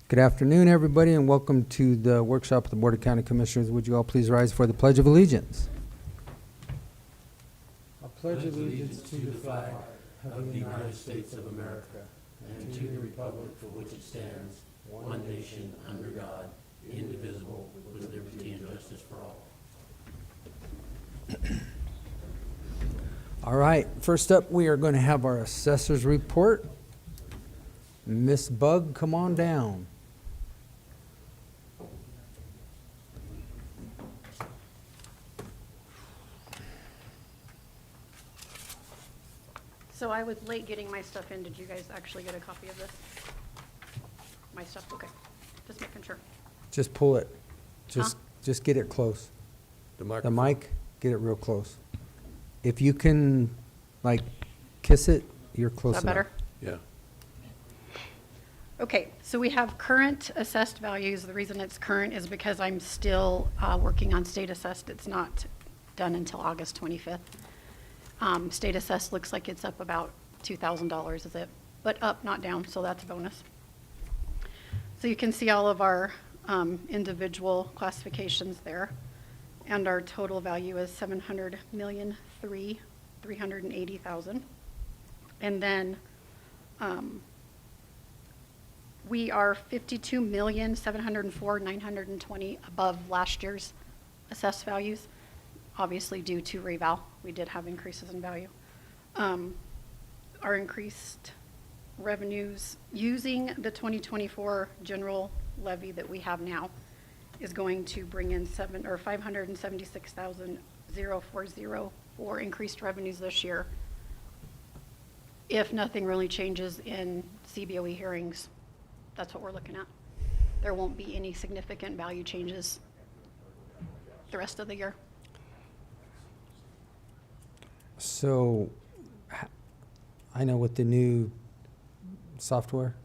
Good afternoon, everybody, and welcome to the workshop of the Board of County Commissioners. Would you all please rise for the Pledge of Allegiance? I pledge allegiance to the flag of the United States of America and to the republic for which it stands, one nation under God, indivisible, with liberty and justice for all. All right, first up, we are going to have our assessor's report. Miss Bugg, come on down. So I was late getting my stuff in. Did you guys actually get a copy of this? My stuff, okay. Just making sure. Just pull it. Just get it close. The mic, get it real close. If you can, like, kiss it, you're close Is enough. that better? Yeah. Okay, so we have current assessed values. The reason it's current is because I'm still working on state assessed. It's not done until August 25th. State assessed looks like it's up about $2,000, is it? But up, not down, so that's a bonus. So you can see all of our individual classifications there. And our total value is $700,003,380,000. And then we are $52,704,920 above last year's assessed values, obviously due to reval. We did have increases in value. Our increased revenues using the 2024 general levy that we have now is going to bring in $576,040 for increased revenues this year. If nothing really changes in CBOE hearings, that's what we're looking at. There won't be any significant value changes the rest of the year. So, I know with the new software,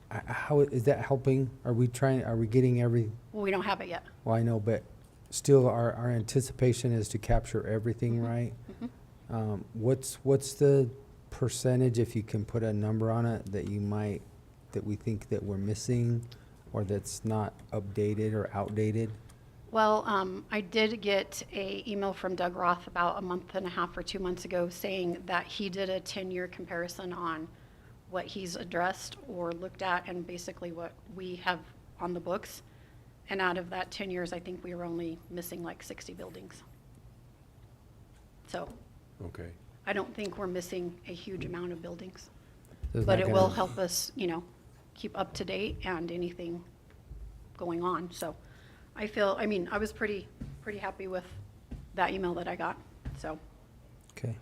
how is that helping? Are we getting every? Well, we don't have it yet. Well, I know, but still, our anticipation is to capture everything, right? What's the percentage, if you can put a number on it, that we think that we're missing, or that's not updated or outdated? Well, I did get an email from Doug Roth about a month and a half or 2 months ago saying that he did a 10-year comparison on what he's addressed or looked at and basically what we have on the books. And out of that 10 years, I think we were only missing like 60 buildings. So Okay. I don't think we're missing a huge amount of buildings. Is But that it will gonna- help us, keep up to date and anything going on. So I was pretty happy with that email that I got, so. Okay.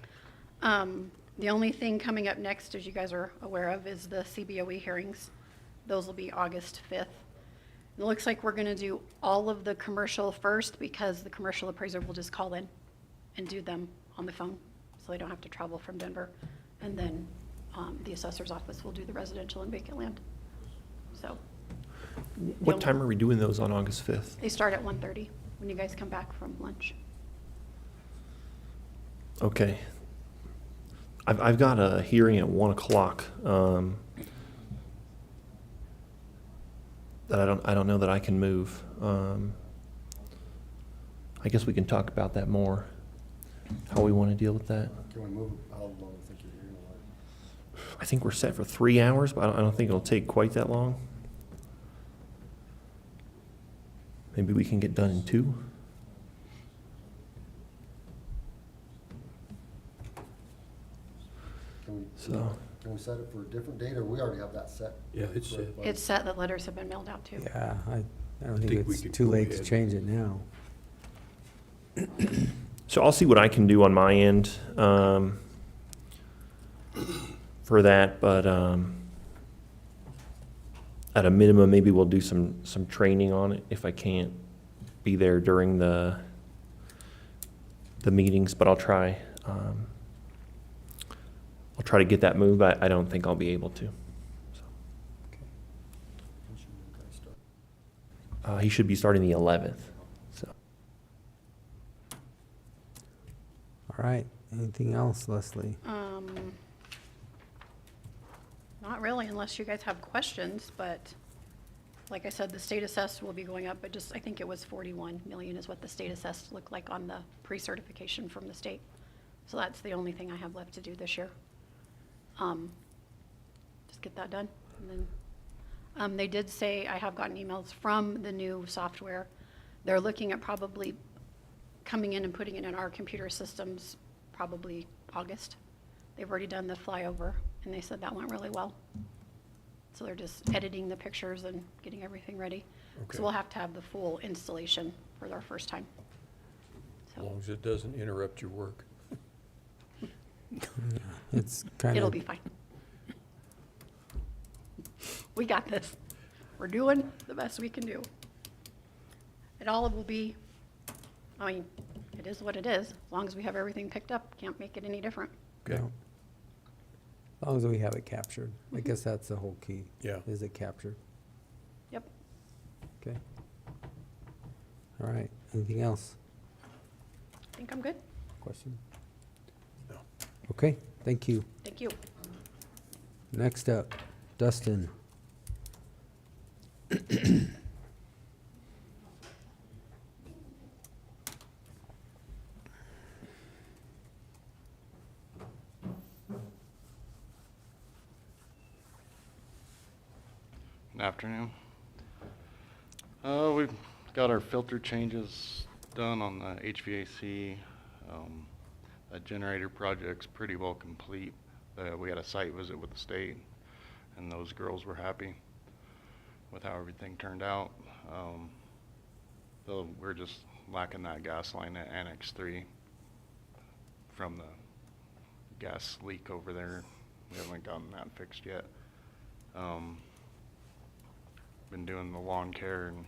The only thing coming up next, as you guys are aware of, is the CBOE hearings. Those will be August 5th. It looks like we're gonna do all of the commercial first because the commercial appraiser will just call in and do them on the phone, so they don't have to travel from Denver. And then the assessor's office will do the residential and vacant land. So. What time are we doing those on August 5th? They start at 1:30 when you guys come back from lunch. Okay. I've got a hearing at 1 o'clock that I don't know that I can move. I guess we can talk about that more, how we want to deal with that. Can we move, how long do you think you're hearing all I think we're set for 3 hours, but I don't think it'll take quite that long. Maybe we can get done in 2. that? Can we set it for a different date, or we already have that set? Yeah, it's set. It's set that letters have been mailed out to. Yeah, I don't think think we it's could too go late to ahead. change it now. So I'll see what I can do on my end for that, but at a minimum, maybe we'll do some training on it if I can't be there during the meetings, but I'll try. I'll try to get that moved, but I don't think I'll be able to. So, he should be starting the 11th. So. All right, anything else, Leslie? Not Not really, unless you guys have questions, but like I said, the state assessed will be going up, but just, I think it was 41 million is what the state assessed looked like on the pre-certification from the state. So that's the only thing I have left to do this year. Just get that done. And then, they did say, I have gotten emails from the new software. They're looking at probably coming in and putting it in our computer systems probably August. They've already done the flyover, and they said that went really well. So they're just editing the pictures and getting everything ready. Okay. So we'll have to have the full installation for our first time. As long as it doesn't interrupt your work. It's kind of. It'll be fine. We got this. We're doing the best we can do. It all will be, I mean, it is what it is. As long as we have everything picked up, can't make it any different. Okay. No. As long as we have it captured. I guess that's the whole key. Yeah. Is it captured? Yep. Okay. All right. Anything else? I think I'm good. Question? No. Okay, thank you. Thank you. Next up, Dustin. Good afternoon. We've got our filter changes done on the HVAC. That generator project's pretty well complete. We had a site visit with the state, and those girls were happy with how everything turned out. Though we're just lacking that gas line at Annex 3 from the gas leak over there. We haven't gotten that fixed yet. Been doing the lawn care and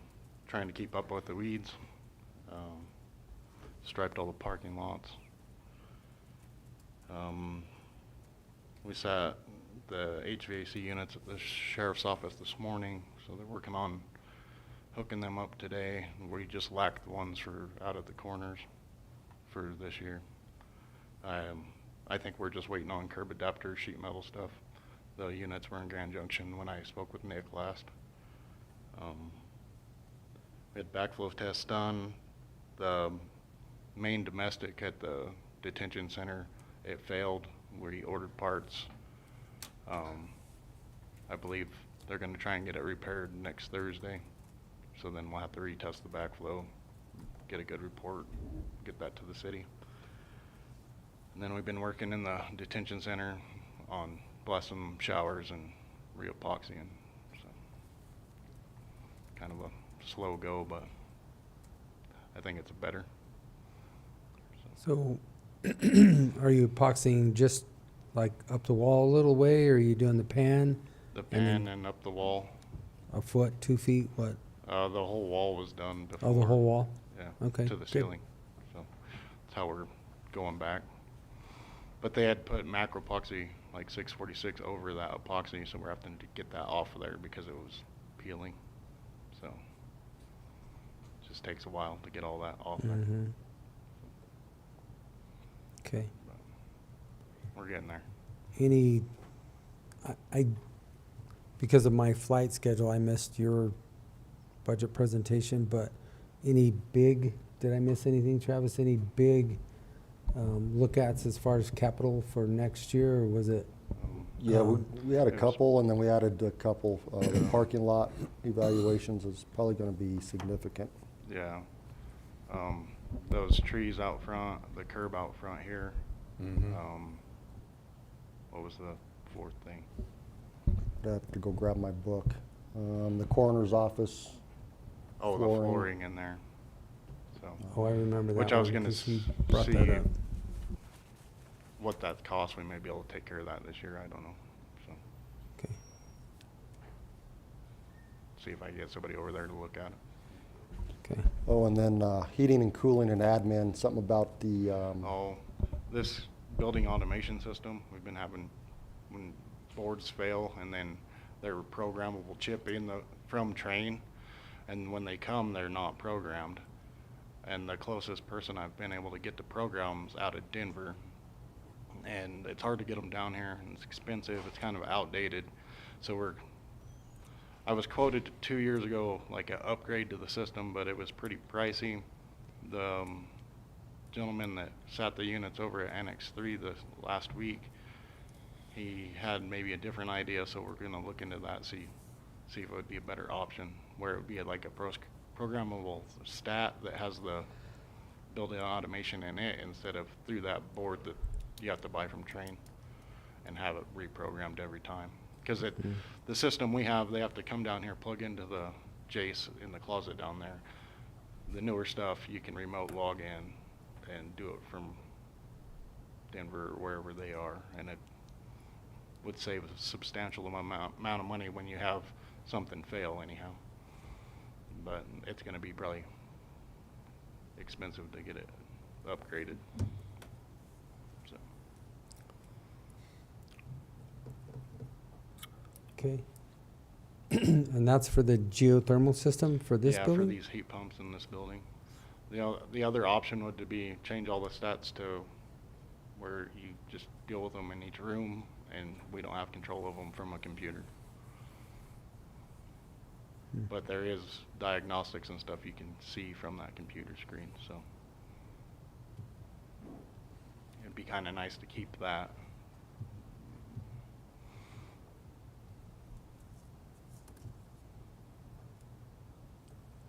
trying to keep up with the weeds. Striped all the parking lots. We sat the HVAC units at the sheriff's office this morning, so they're working on hooking them up today. We just lack the ones for out of the corners for this year. I think we're just waiting on curb adapter, sheet metal stuff. The units were in Grand Junction when I spoke with Nick last. We had backflow tests done. The main domestic at the detention center, it failed. We ordered parts. I believe they're going to try and get it repaired next Thursday. So then we'll have to retest the backflow, get a good report, get that to the city. And then we've been working in the detention center on blessing showers and re-epoxying. So kind of a slow go, but I think it's better. So, are you epoxying just like up the wall a little way, or are you doing the pan? The And then- pan and up the wall. A foot, 2 feet, what? The whole wall was done before. Oh, the whole wall? Yeah. Okay, To the good. ceiling. So that's how we're going back. But they had put macro epoxy, like 646 over that epoxy, so we're having to get that off of there because it was peeling. So it just takes a while to get all that off there. Mm-hmm. Okay. But we're getting there. Any, I, because of my flight schedule, I missed your budget presentation, but any big, did I miss anything, Travis? Any big look-ats as far as capital for next year, or was it? Yeah, we had a it was- couple, and then we added a couple. The parking lot evaluations is probably gonna be significant. Yeah. Those trees out front, the curb out front here. Mm-hmm. What was the fourth thing? I'd have to go grab my book. The coroner's office. Oh, the Flooring. flooring in there. So. Oh, I remember that Which I was one, gonna 'cause he see brought that up. what that costs. We may be able to take care of that this year. I don't know. So Okay. see if I can get somebody over there to look at it. Okay. Oh, and then heating and cooling and admin, something about the, Oh, this building automation system, we've been having, when boards fail and then their programmable chip from train, and when they come, they're not programmed. And the closest person I've been able to get to programs out of Denver, and it's hard to get them down here, and it's expensive. It's kind of outdated. So I was quoted 2 years ago, like an upgrade to the system, but it was pretty pricey. The gentleman that sat the units over at Annex 3 this last week, he had maybe a different idea, so we're gonna look into that, see if it would be a better option, where it would be like a programmable stat that has the built-in automation in it instead of through that board that you have to buy from Train and have it reprogrammed every time. Because the system we have, they have to come down here, plug into the Jace in the closet down there. The newer stuff, you can remote log in and do it from Denver or wherever they are, and it would save a substantial amount of money when you have something fail anyhow. But it's going to be probably expensive to get it upgraded. So. Okay. And that's for the geothermal system for this Yeah, building? for these heat pumps in this building. The other option would be change all the stats to where you just deal with them in each room and we don't have control of them from a computer. But there is diagnostics and stuff you can see from that computer screen, so it'd be kind of nice to keep that.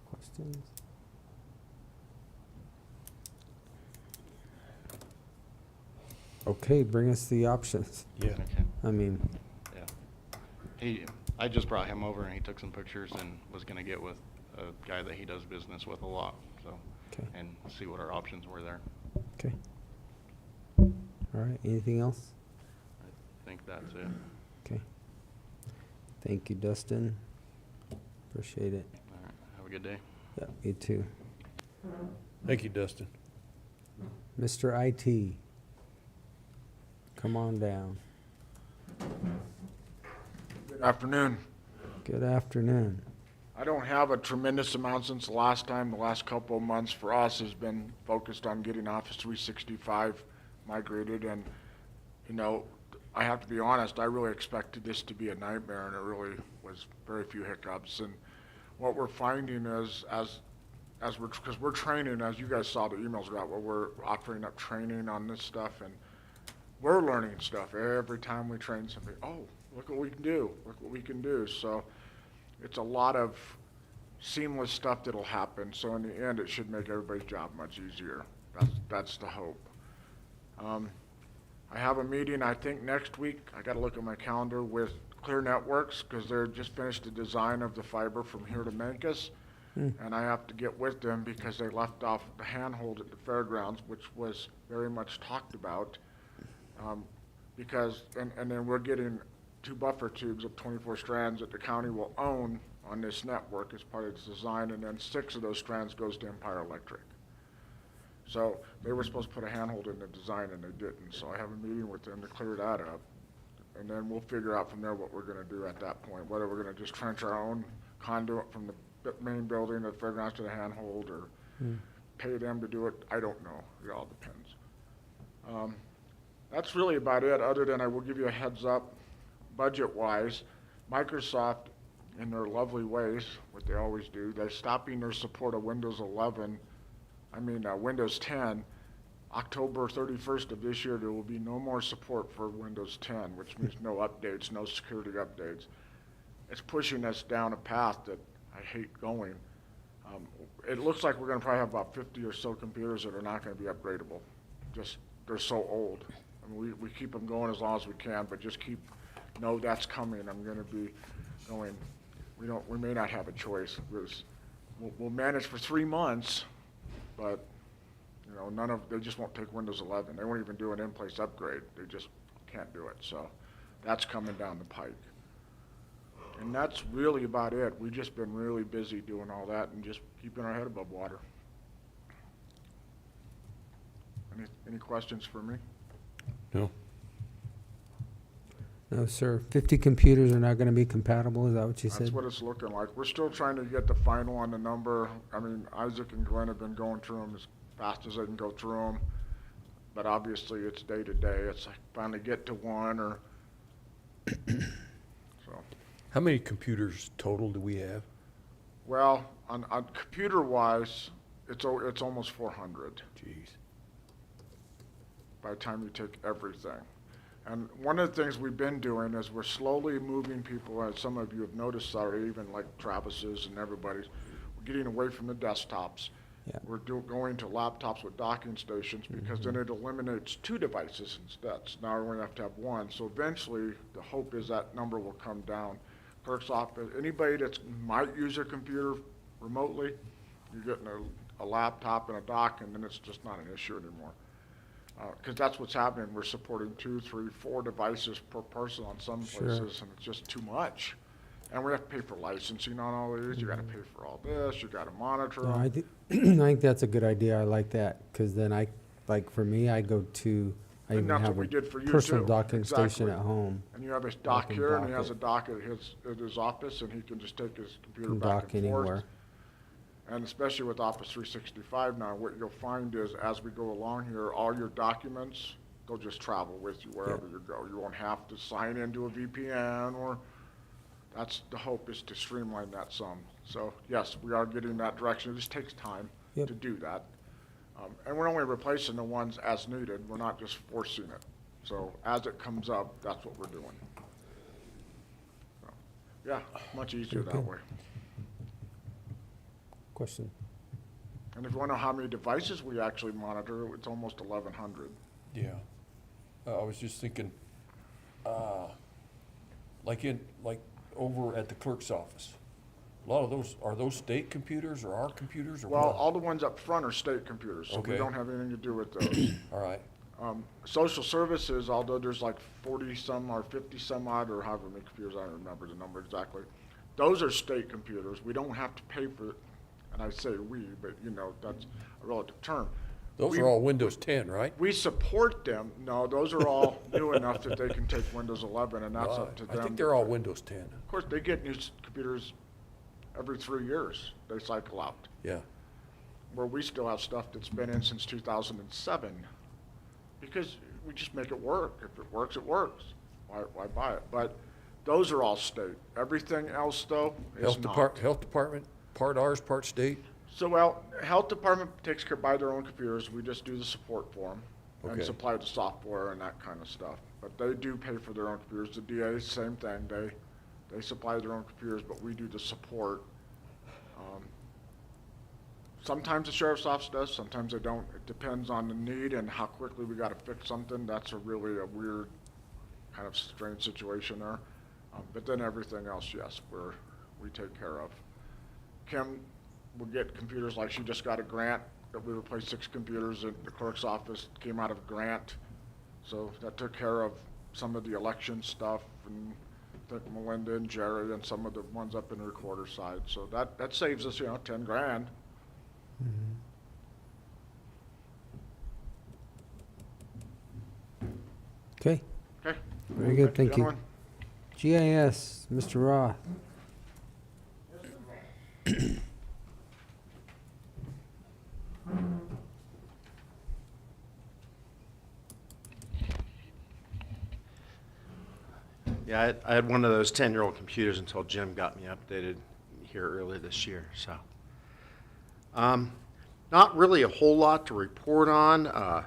Questions? Okay, bring us the options. Yeah. Okay. I mean, Yeah. I just brought him over and he took some pictures and was gonna get with a guy that he does business with a lot, so, okay, and see what our options were there. okay. All right, anything else? I think that's it. Okay. Thank you, Dustin. Appreciate it. All right, have a good day. Yeah, you too. Thank you, Dustin. Mr. IT, come on down. Good afternoon. Good afternoon. I don't have a tremendous amount since the last time. The last couple of months for us has been focused on getting Office 365 migrated, and, you know, I have to be honest, I really expected this to be a nightmare, and it really was very few hiccups. And what we're finding is, because we're training, as you guys saw the emails we got, where we're offering up training on this stuff, and we're learning stuff every time we train somebody. Oh, look what we can do, look what we can do. So it's a lot of seamless stuff that'll happen. So in the end, it should make everybody's job much easier. That's the hope. I have a meeting, I think, next week. I got to look at my calendar with Clear Networks because they're just finished the design of the fiber from here to Memphis. And I have to get with them because they left off the handhold at the fairgrounds, which was very much talked about. And then we're getting 2 buffer tubes of 24 strands that the county will own on this network as part of its design, and then 6 of those strands goes to Empire Electric. So they were supposed to put a handhold in the design and they didn't, so I have a meeting with them to clear that up. And then we'll figure out from there what we're gonna do at that point, whether we're gonna just trench our own conduit from the main building, the fairgrounds to the handhold, or pay them to do it, I don't know, it all depends. That's really about it, other than I will give you a heads up, budget-wise, Microsoft, in their lovely ways, what they always do, they're stopping their support of Windows 10. October 31st of this year, there will be no more support for Windows 10, which means no updates, no security updates. It's pushing us down a path that I hate going. It looks like we're gonna probably have about 50 or so computers that are not gonna be upgradable. Just, they're so old. I mean, we keep them going as long as we can, but just know that's coming. I'm gonna be going, we may not have a choice. We'll manage for 3 months, but, you know, they just won't take Windows 11. They won't even do an in-place upgrade. They just can't do it. So that's coming down the pike. And that's really about it. We've just been really busy doing all that and just keeping our head above water. Any questions for me? No. No, sir. 50 computers are not going to be compatible, is that what you said? That's what it's looking like. We're still trying to get the final on the number. I mean, Isaac and Glenn have been going through them as fast as they can go through them. but obviously it's day to day. It's like finally get to one or, so. How many computers total do we have? Well, on computer-wise, it's almost 400 Jeez. by the time you take everything. And one of the things we've been doing is we're slowly moving people, as some of you have noticed already, even like Travis's and everybody's, we're getting away from the desktops. Yeah. We're going to laptops with docking stations because then it eliminates 2 devices instead. So now we only have to have 1. So eventually, the hope is that number will come down. Clerk's office, anybody that might use a computer remotely, you're getting a laptop and a dock, and then it's just not an issue anymore. Because that's what's happening. We're supporting 2, 3, 4 devices per person on some Sure. places, and it's just too much. And we have to pay for licensing on all these. You got to pay for all this. You got to monitor No, them. I think, I think that's a good idea. I like that, because then like for me, I even And that's have what we a did for you personal too. docking station Exactly. at home. And you have a dock can here, and dock he has it. a dock at his office, and he can just take his computer Can back dock and forth. anywhere. And especially with Office 365 now, what you'll find is as we go along here, all your documents, they'll just travel with you wherever you go. You won't have to sign into a VPN or, that's the hope, is to streamline that some. So yes, we are getting that direction. It just takes time Yep. to do that. And we're only replacing the ones as needed. We're not just forcing it. So as it comes up, that's what we're doing. So, yeah, much easier that Okay. way. Question? And if you want to know how many devices we actually monitor, it's almost 1,100. Yeah. I was just thinking, like over at the clerk's office. A lot of those, are those state computers or our computers or Well, what? all the ones up front are state computers, so we Okay. don't have anything to do with those. All right. Social services, although there's like 40 some or 50 some odd, or however many computers, I don't remember the number exactly. Those are state computers. We don't have to pay for it. And I say we, but you know, that's a relative term. Those We- are all Windows 10, right? We support them. No, those are all new enough that they can take Windows 11, and that's up to them. I think they're all Windows 10. Of course, they get new computers every 3 years. They cycle out. Yeah. Where we still have stuff that's been in since 2007. Because we just make it work. If it works, it works. Why buy it? But those are all state. Everything else, though, is not. Health Department, part ours, part state? So, well, health department takes care, buy their own computers. We just do the support for them and Okay. supply the software and that kind of stuff. But they do pay for their own computers. The DA, same thing. They supply their own computers, but we do the support. Sometimes the sheriff's office does, sometimes they don't. It depends on the need and how quickly we got to fix something. That's really a weird, kind of strange situation there. But then everything else, yes, we take care of. Kim will get computers, like she just got a grant that we replaced 6 computers at the clerk's office, came out of a grant. So that took care of some of the election stuff, and I think Melinda and Jerry and some of the ones up in the recorder side. So that saves us, 10 grand. Okay, Okay. very good, thank you. gentlemen. GIS, Mr. Roth. Yeah, I had one of those 10-year-old computers until Jim got me updated here earlier this year, so. Not really a whole lot to report on.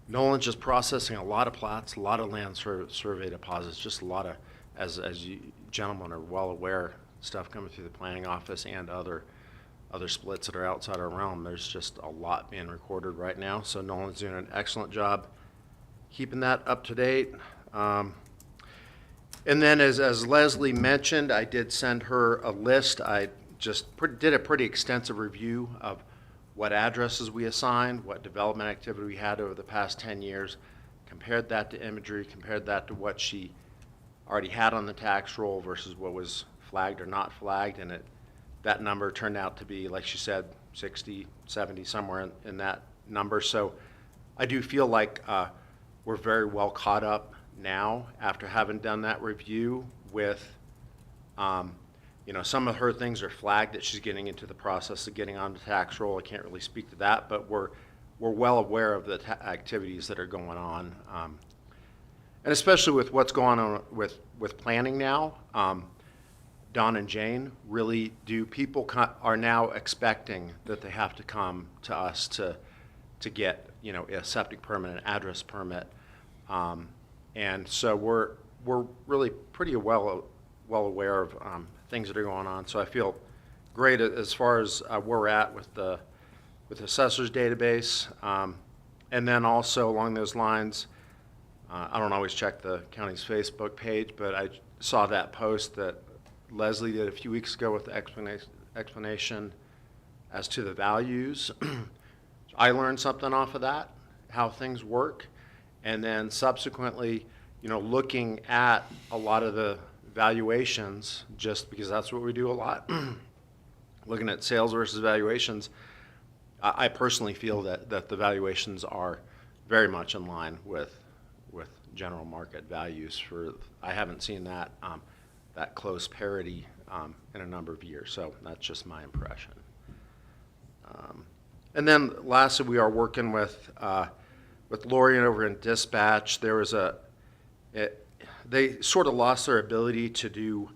Nolan's just processing a lot of plats, a lot of land survey deposits, just a lot of, as you gentlemen are well aware, stuff coming through the planning office and other splits that are outside our realm. There's just a lot being recorded right now, so Nolan's doing an excellent job keeping that up to date. And then as Leslie mentioned, I did send her a list. I just did a pretty extensive review of what addresses we assigned, what development activity we had over the past 10 years, compared that to imagery, compared that to what she already had on the tax roll versus what was flagged or not flagged, and that number turned out to be, like she said, 60, 70, somewhere in that number. So I do feel like we're very well caught up now after having done that review with, some of her things are flagged that she's getting into the process of getting on the tax roll. I can't really speak to that, but we're we're well aware of the activities that are going on. And especially with what's going on with planning now, Don and Jane really do, people are now expecting that they have to come to us to get, you know, a septic permit, an address permit. And so we're really pretty well aware of things that are going on. So I feel great as far as where we're at with the Assessor's database. And then also along those lines, I don't always check the county's Facebook page, but I saw that post that Leslie did a few weeks ago with the explanation as to the values. I learned something off of that, how things work. And then subsequently, you know, looking at a lot of the valuations, just because that's what we do a lot, looking at sales versus valuations, I personally feel that the valuations are very much in line with general market values. I haven't seen that that close parity in a number of years, so that's just my impression. And then lastly, we are working with Lori over in dispatch. There was they sort of lost their ability to do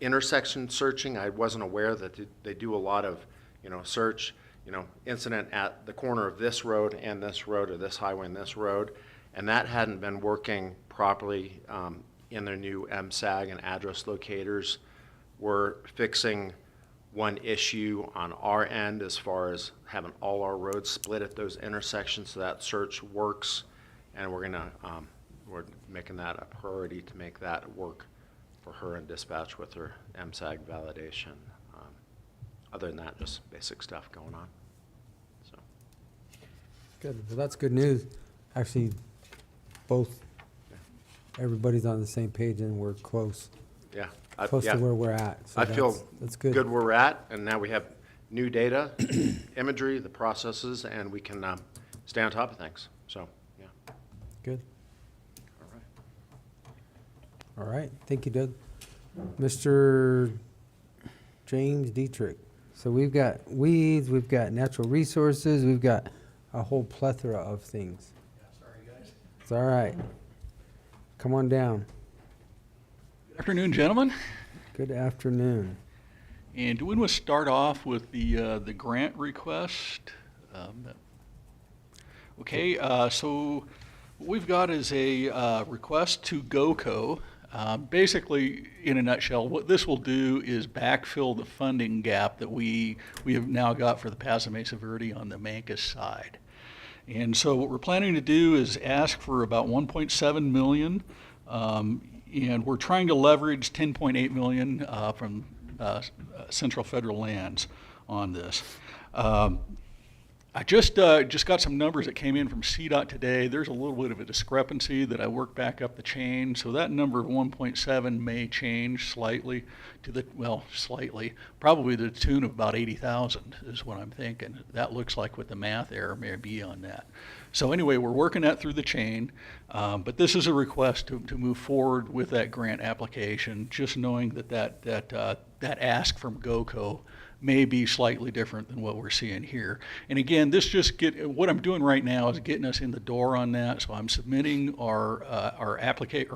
intersection searching. I wasn't aware that they do a lot of, you know, search, you know, incident at the corner of this road and this road, or this highway and this road, and that hadn't been working properly in their new MSAG and address locators. We're fixing one issue on our end as far as having all our roads split at those intersections so that search works, and we're making that a priority to make that work for her and dispatch with her MSAG validation. Other than that, just basic stuff going on. So. Good. Well, that's good news. Actually, everybody's on the same page and we're close. Yeah. Close to where we're at. So I feel that's good. good where we're at, and now we have new data, imagery, the processes, and we can stay on top of things. So, yeah. Good. All right. All right. Thank you, Doug. Mr. James Dietrich. So we've got weeds, we've got natural resources, we've got a whole plethora of things. Sorry, guys. It's all right. Come on down. Good afternoon, gentlemen. Good afternoon. And do we want to start off with the grant request? Okay, so what we've got is a request to GOCO. Basically, in a nutshell, what this will do is backfill the funding gap that we have now got for the Paso Mesa Verde on the Mancos side. And so what we're planning to do is ask for about 1.7 million, and we're trying to leverage 10.8 million from Central Federal Lands on this. I just got some numbers that came in from CDOT today. There's a little bit of a discrepancy that I worked back up the chain. So that number of 1.7 may change slightly probably to the tune of about 80,000 is what I'm thinking. That looks like what the math error may be on that. So anyway, we're working that through the chain, but this is a request to move forward with that grant application, just knowing that ask from GOCO may be slightly different than what we're seeing here. And again, what I'm doing right now is getting us in the door on that. So I'm submitting our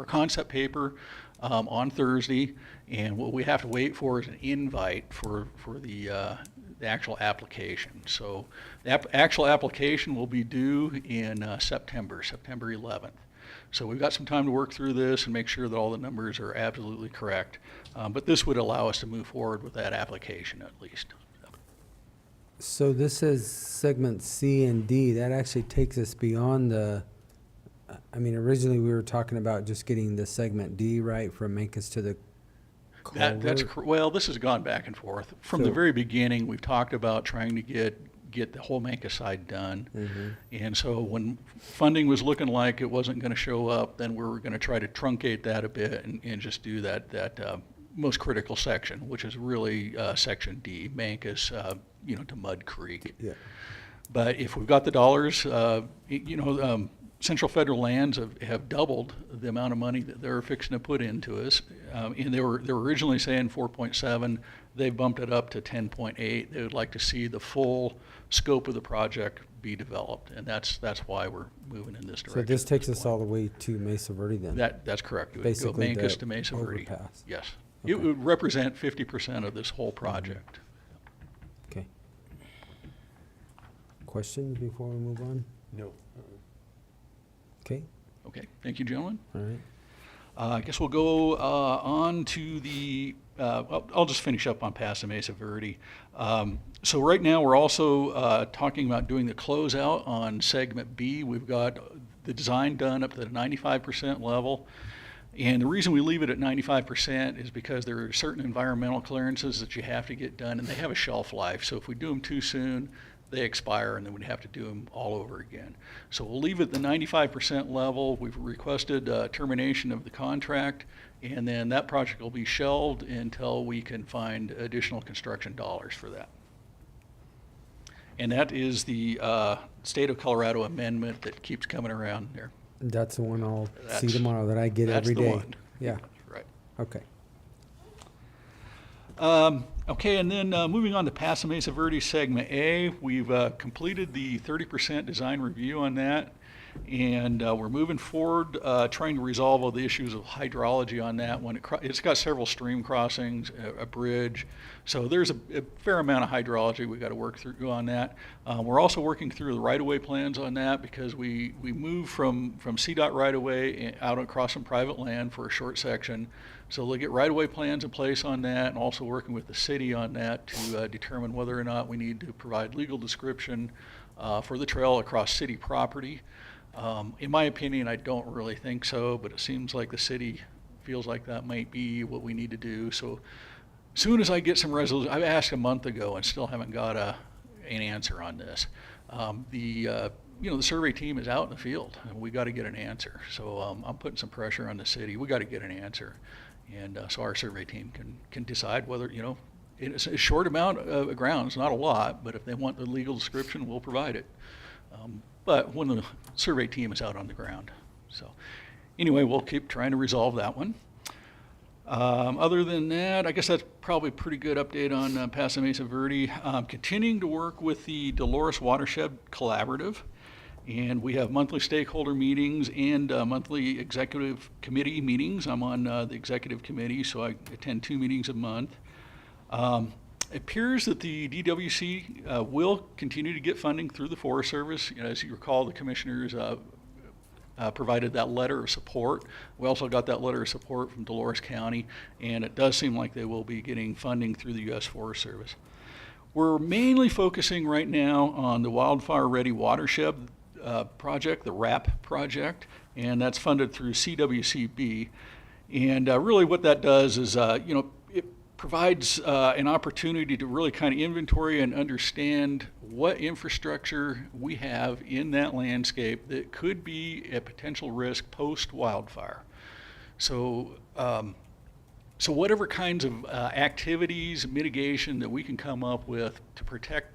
concept paper on Thursday, and what we have to wait for is an invite for the actual application. So the actual application will be due in September 11th. So we've got some time to work through this and make sure that all the numbers are absolutely correct. But this would allow us to move forward with that application at least. So this is segment C and D. That actually takes us beyond originally we were talking about just getting the segment D right from Mancos to the Well, this has gone back and forth. From the very beginning, we've talked about trying to get the whole Mancos side done. Mm-hmm. And so when funding was looking like it wasn't going to show up, then we were going to try to truncate that a bit and just do that most critical section, which is really section D, Mancos, to Mud Creek. Yeah. But if we've got the dollars, Central Federal Lands have doubled the amount of money that they're fixing to put into us. And they were originally saying 4.7. They bumped it up to 10.8. They would like to see the full scope of the project be developed, and that's why we're moving in this direction. So this at takes us point. all the way to Mesa Verde then? That's correct. It would go Basically Mancos the to Mesa Verde. overpass. Yes. Okay. It would represent 50% of this whole project. Okay. Questions before we move on? No. Okay, Okay, thank you, gentlemen. all right. I guess we'll go on to the, I'll just finish up on Paso Mesa Verde. So right now, we're also talking about doing the closeout on segment B. We've got the design done up to the 95% level. And the reason we leave it at 95% is because there are certain environmental clearances that you have to get done, and they have a shelf life. So if we do them too soon, they expire, and then we'd have to do them all over again. So we'll leave it at the 95% level. We've requested termination of the contract, and then that project will be shelved until we can find additional construction dollars for that. And that is the State of Colorado amendment that keeps coming around there. That's the one I'll see That's- tomorrow that I get that's every the day. one. Yeah, Right. okay. Okay, and then moving on to Paso Mesa Verde Segment A, we've completed the 30% design review on that, and we're moving forward, trying to resolve all the issues of hydrology on that one. It's got several stream crossings, a bridge, so there's a fair amount of hydrology we've got to work through on that. We're also working through the right-of-way plans on that because we moved from CDOT right-of-way out across some private land for a short section. So they'll get right-of-way plans in place on that, and also working with the city on that to determine whether or not we need to provide legal description for the trail across city property. In my opinion, I don't really think so, but it seems like the city feels like that might be what we need to do. So as soon as I get some resolution, I've asked a month ago and still haven't got an answer on this. The survey team is out in the field, and we got to get an answer. So I'm putting some pressure on the city. We got to get an answer. And so our survey team can decide whether, it's a short amount of ground, it's not a lot, but if they want the legal description, we'll provide it. But when the survey team is out on the ground. So anyway, we'll keep trying to resolve that one. Other than that, I guess that's probably a pretty good update on Paso Mesa Verde. Continuing to work with the Dolores Watershed Collaborative. And we have monthly stakeholder meetings and monthly executive committee meetings. I'm on the executive committee, so I attend 2 meetings a month. It appears that the DWC will continue to get funding through the Forest Service. As you recall, the commissioners provided that letter of support. We also got that letter of support from Dolores County, and it does seem like they will be getting funding through the U.S. Forest Service. We're mainly focusing right now on the Wildfire Ready Watershed project, the WRAP project, and that's funded through CWCB. And really what that does is, it provides an opportunity to really kind of inventory and understand what infrastructure we have in that landscape that could be a potential risk post-wildfire. So, so whatever kinds of activities, mitigation that we can come up with to protect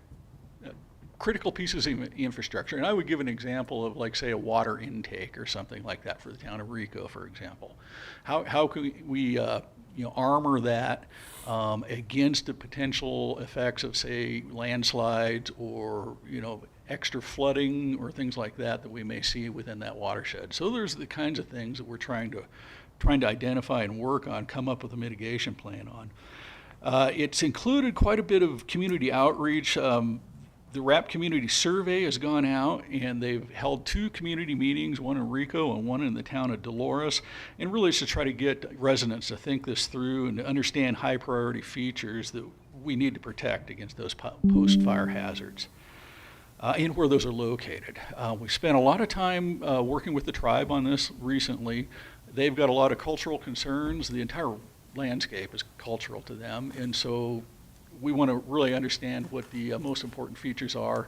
critical pieces of infrastructure. And I would give an example of, like, say, a water intake or something like that for the town of Rico, for example. How can we armor that against the potential effects of, say, landslides or, extra flooding or things like that we may see within that watershed. So there's the kinds of things that we're trying to identify and work on, come up with a mitigation plan on. It's included quite a bit of community outreach. The WRAP community survey has gone out, and they've held 2 community meetings, one in Rico and one in the town of Dolores, and really it's to try to get residents to think this through and to understand high priority features that we need to protect against those post-fire hazards and where those are located. We spent a lot of time working with the tribe on this recently. They've got a lot of cultural concerns. The entire landscape is cultural to them, and so we want to really understand what the most important features are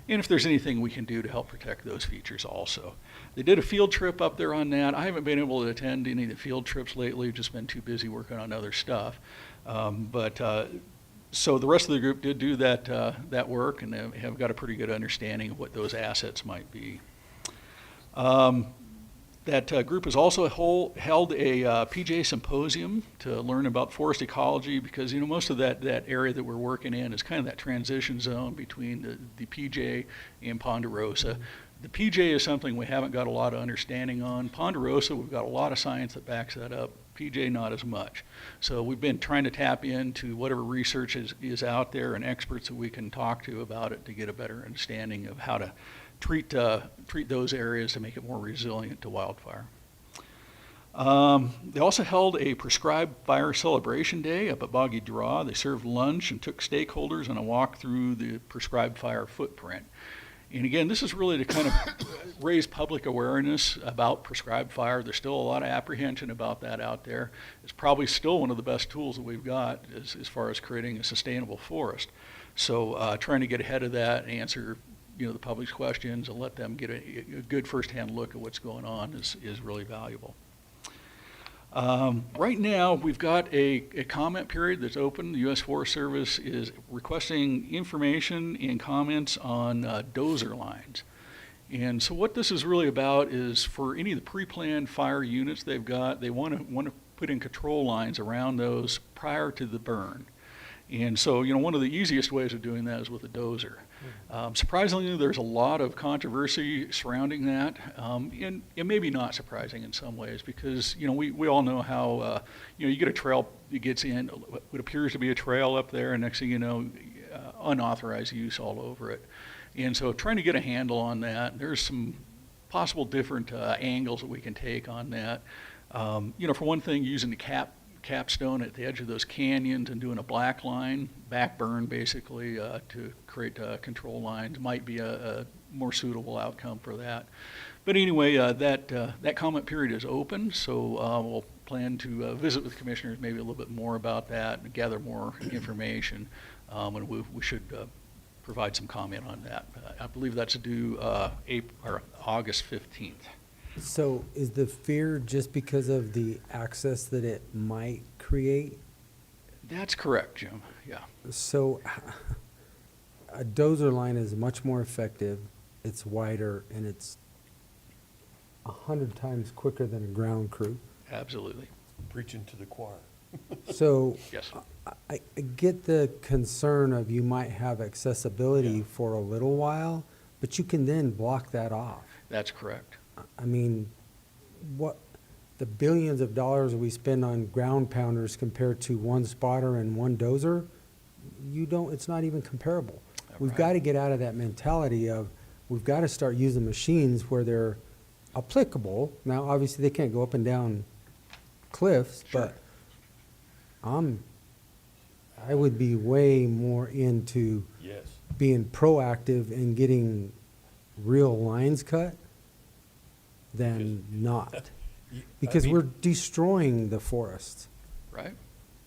and if there's anything we can do to help protect those features also. They did a field trip up there on that. I haven't been able to attend any of the field trips lately, just been too busy working on other stuff. So the rest of the group did do that work, and they have got a pretty good understanding of what those assets might be. That group has also held a PJ symposium to learn about forest ecology, because most of that area that we're working in is kind of that transition zone between the PJ and Ponderosa. The PJ is something we haven't got a lot of understanding on. Ponderosa, we've got a lot of science that backs that up. PJ, not as much. So we've been trying to tap into whatever research is out there and experts that we can talk to about it to get a better understanding of how to treat those areas to make it more resilient to wildfire. They also held a prescribed fire celebration day up at Boggy Draw. They served lunch and took stakeholders on a walk through the prescribed fire footprint. And again, this is really to kind of raise public awareness about prescribed fire. There's still a lot of apprehension about that out there. It's probably still one of the best tools that we've got as far as creating a sustainable forest. So trying to get ahead of that and answer the public's questions and let them get a good firsthand look at what's going on is really valuable. Right now, we've got a comment period that's open. The U.S. Forest Service is requesting information and comments on dozer lines. And so what this is really about is for any of the pre-planned fire units they've got, they want to put in control lines around those prior to the burn. And so, one of the easiest ways of doing that is with a dozer. Surprisingly, there's a lot of controversy surrounding that, and it may be not surprising in some ways because, we all know how, you get a trail that gets in, what appears to be a trail up there, and next thing you know, unauthorized use all over it. And so trying to get a handle on that, there's some possible different angles that we can take on that. For one thing, using the capstone at the edge of those canyons and doing a black line, back burn basically, to create control lines might be a more suitable outcome for that. But anyway, that comment period is open, so we'll plan to visit with commissioners maybe a little bit more about that and gather more information, and we should provide some comment on that. I believe that's due August 15th. So is the fear just because of the access that it might create? That's correct, Jim, yeah. So a dozer line is much more effective, it's wider, and it's 100 times quicker than a ground crew. Absolutely. Preaching to the choir. So Yes. I get the concern of you might have accessibility for a little while, but you can then block that off. That's correct. I mean, what the billions of dollars we spend on ground pounders compared to one spotter and one dozer, it's not even comparable. We've got to get out of that mentality of we've got to start using machines where they're applicable. Now, obviously, they can't go up and down cliffs, Sure. but I would be way more into Yes. being proactive and getting real lines cut than not. Because we're destroying the forest. Right?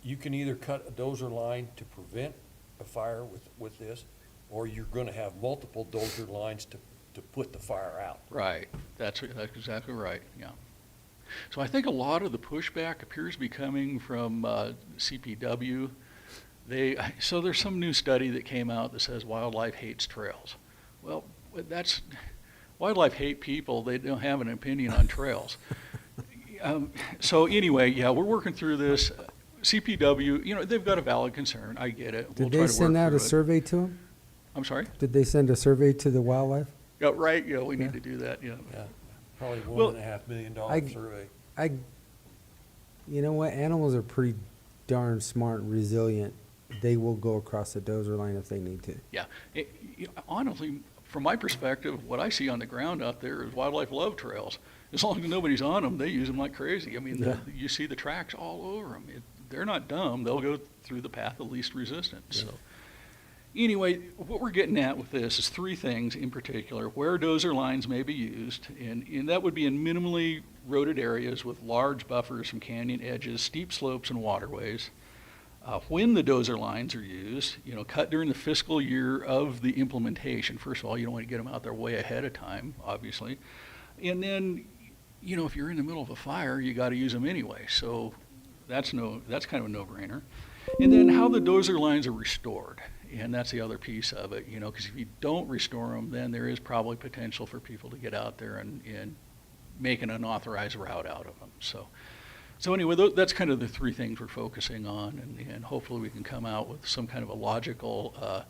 You can either cut a dozer line to prevent a fire with this, or you're gonna have multiple dozer lines to put the fire out. Right. That's exactly right, yeah. So I think a lot of the pushback appears to be coming from CPW. So there's some new study that came out that says wildlife hates trails. Well, wildlife hate people. They don't have an opinion on trails. So anyway, yeah, we're working through this. CPW, they've got a valid concern. I get it. Did they send out a survey to them? I'm sorry? Did they send a survey to the wildlife? Yeah, right. Yeah, we need to do that. Yeah. Yeah, probably Well, $1.5 million I- survey. You know what? Animals are pretty darn smart and resilient. They will go across the dozer line if they need to. Yeah. Honestly, from my perspective, what I see on the ground out there is wildlife love trails. As long as nobody's on them, they use them like crazy. I mean, Yeah. you see the tracks all over them. They're not dumb. They'll go through the path of least resistance. So anyway, what we're getting at with this is three things in particular: where dozer lines may be used, and that would be in minimally roaded areas with large buffers from canyon edges, steep slopes, and waterways. When the dozer lines are used, cut during the fiscal year of the implementation. First of all, you don't want to get them out there way ahead of time, obviously. And then, if you're in the middle of a fire, you got to use them anyway. So that's kind of a no-brainer. And then how the dozer lines are restored. And that's the other piece of it, because if you don't restore them, then there is probably potential for people to get out there and make an unauthorized route out of them. So anyway, that's kind of the three things we're focusing on, and hopefully we can come out with some kind of a logical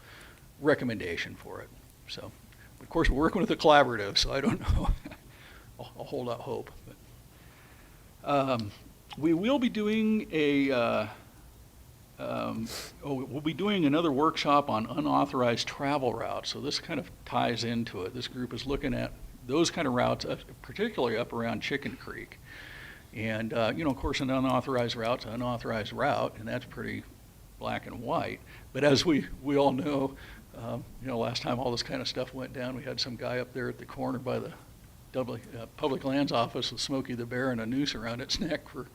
recommendation for it. So, of course, we're working with a collaborative, so I don't know. I'll hold out hope. But, we will be doing we'll be doing another workshop on unauthorized travel routes. So this kind of ties into it. This group is looking at those kind of routes, particularly up around Chicken Creek. And, of course, an unauthorized route's an unauthorized route, and that's pretty black and white. But as we all know, last time all this kind of stuff went down, we had some guy up there at the corner by the Public Lands Office with Smokey the Bear and a noose around its neck for,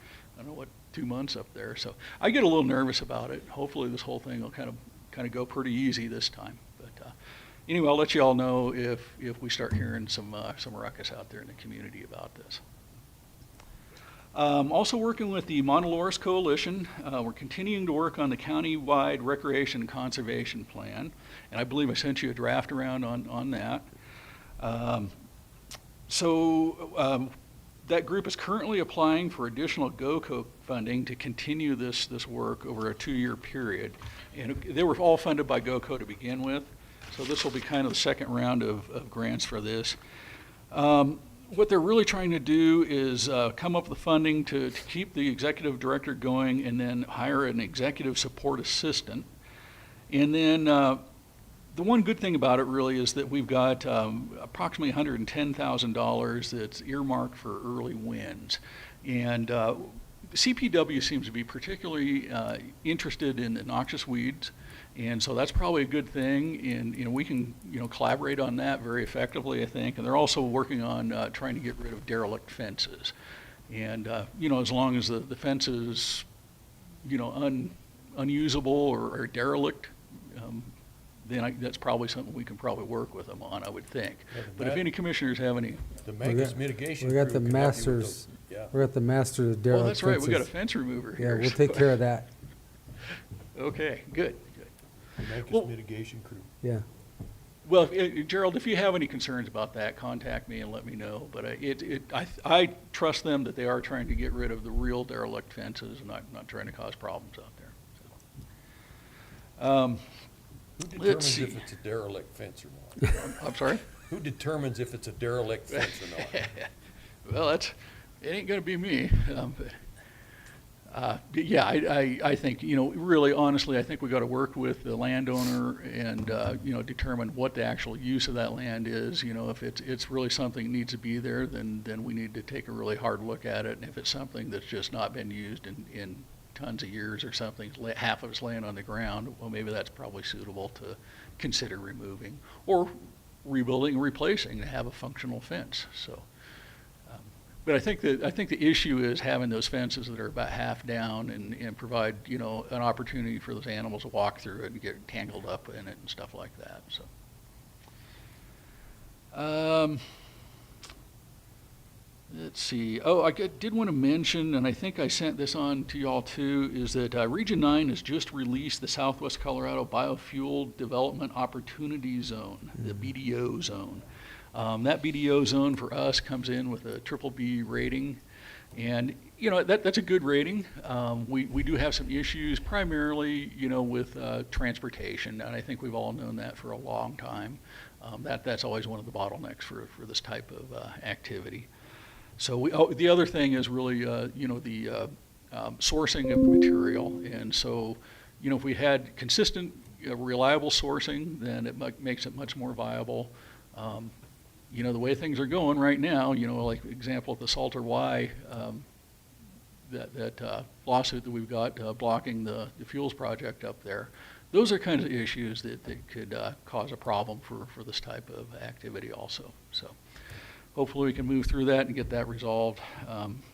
2 months up there. So I get a little nervous about it. Hopefully this whole thing will kind of go pretty easy this time. But anyway, I'll let you all know if we start hearing some ruckus out there in the community about this. Also working with the Montelores Coalition, we're continuing to work on the county-wide recreation and conservation plan, and I believe I sent you a draft around on that. That group is currently applying for additional GOCO funding to continue this work over a 2-year period, and they were all funded by GOCO to begin with, so this will be kind of the second round of grants for this. What they're really trying to do is come up with the funding to keep the executive director going and then hire an executive support assistant. And then the one good thing about it really is that we've got approximately $110,000 that's earmarked for early wins. And CPW seems to be particularly interested in the noxious weeds. And so that's probably a good thing, and we can collaborate on that very effectively, I think. And they're also working on trying to get rid of derelict fences. And as long as the fence is unusable or derelict, then that's probably something we can probably work with them on, I would think. Yeah, but if any commissioners have any, The Magus mitigation. We got the crew can help you with masters, those. Yeah. we got the master of derelict well, that's right. We got a fences. fence remover Yeah, here. we'll so- take care of that. Okay, good. The Magus Well- mitigation crew. Yeah. Well, Gerald, if you have any concerns about that, contact me and let me know. But I trust them that they are trying to get rid of the real derelict fences and not trying to cause problems out there. Who Let's determines if see. it's a derelict fence or not? I'm sorry? Who determines if it's a derelict fence or not? Well, it ain't gonna be me. But yeah, I think, really honestly, I think we gotta work with the landowner and, determine what the actual use of that land is. If it's really something that needs to be there, then we need to take a really hard look at it. And if it's something that's just not been used in tons of years or something, half of it's laying on the ground, well, maybe that's probably suitable to consider removing or rebuilding and replacing to have a functional fence. So. But I think the issue is having those fences that are about half down and provide, an opportunity for those animals to walk through it and get tangled up in it and stuff like that, so. Let's see. Oh, I did want to mention, and I think I sent this on to y'all too, is that Region 9 has just released the Southwest Colorado Biofuel Development Opportunity Zone, the BDO zone. That BDO zone for us comes in with a BBB rating, and that's a good rating. We do have some issues, primarily with transportation, and I think we've all known that for a long time. That's always one of the bottlenecks for this type of activity. So the other thing is really the sourcing of material, and so if we had consistent, reliable sourcing, then it makes it much more viable. The way things are going right now, like example, the Salter Y, that lawsuit that we've got blocking the fuels project up there, those are kind of issues that could cause a problem for this type of activity also. So hopefully we can move through that and get that resolved.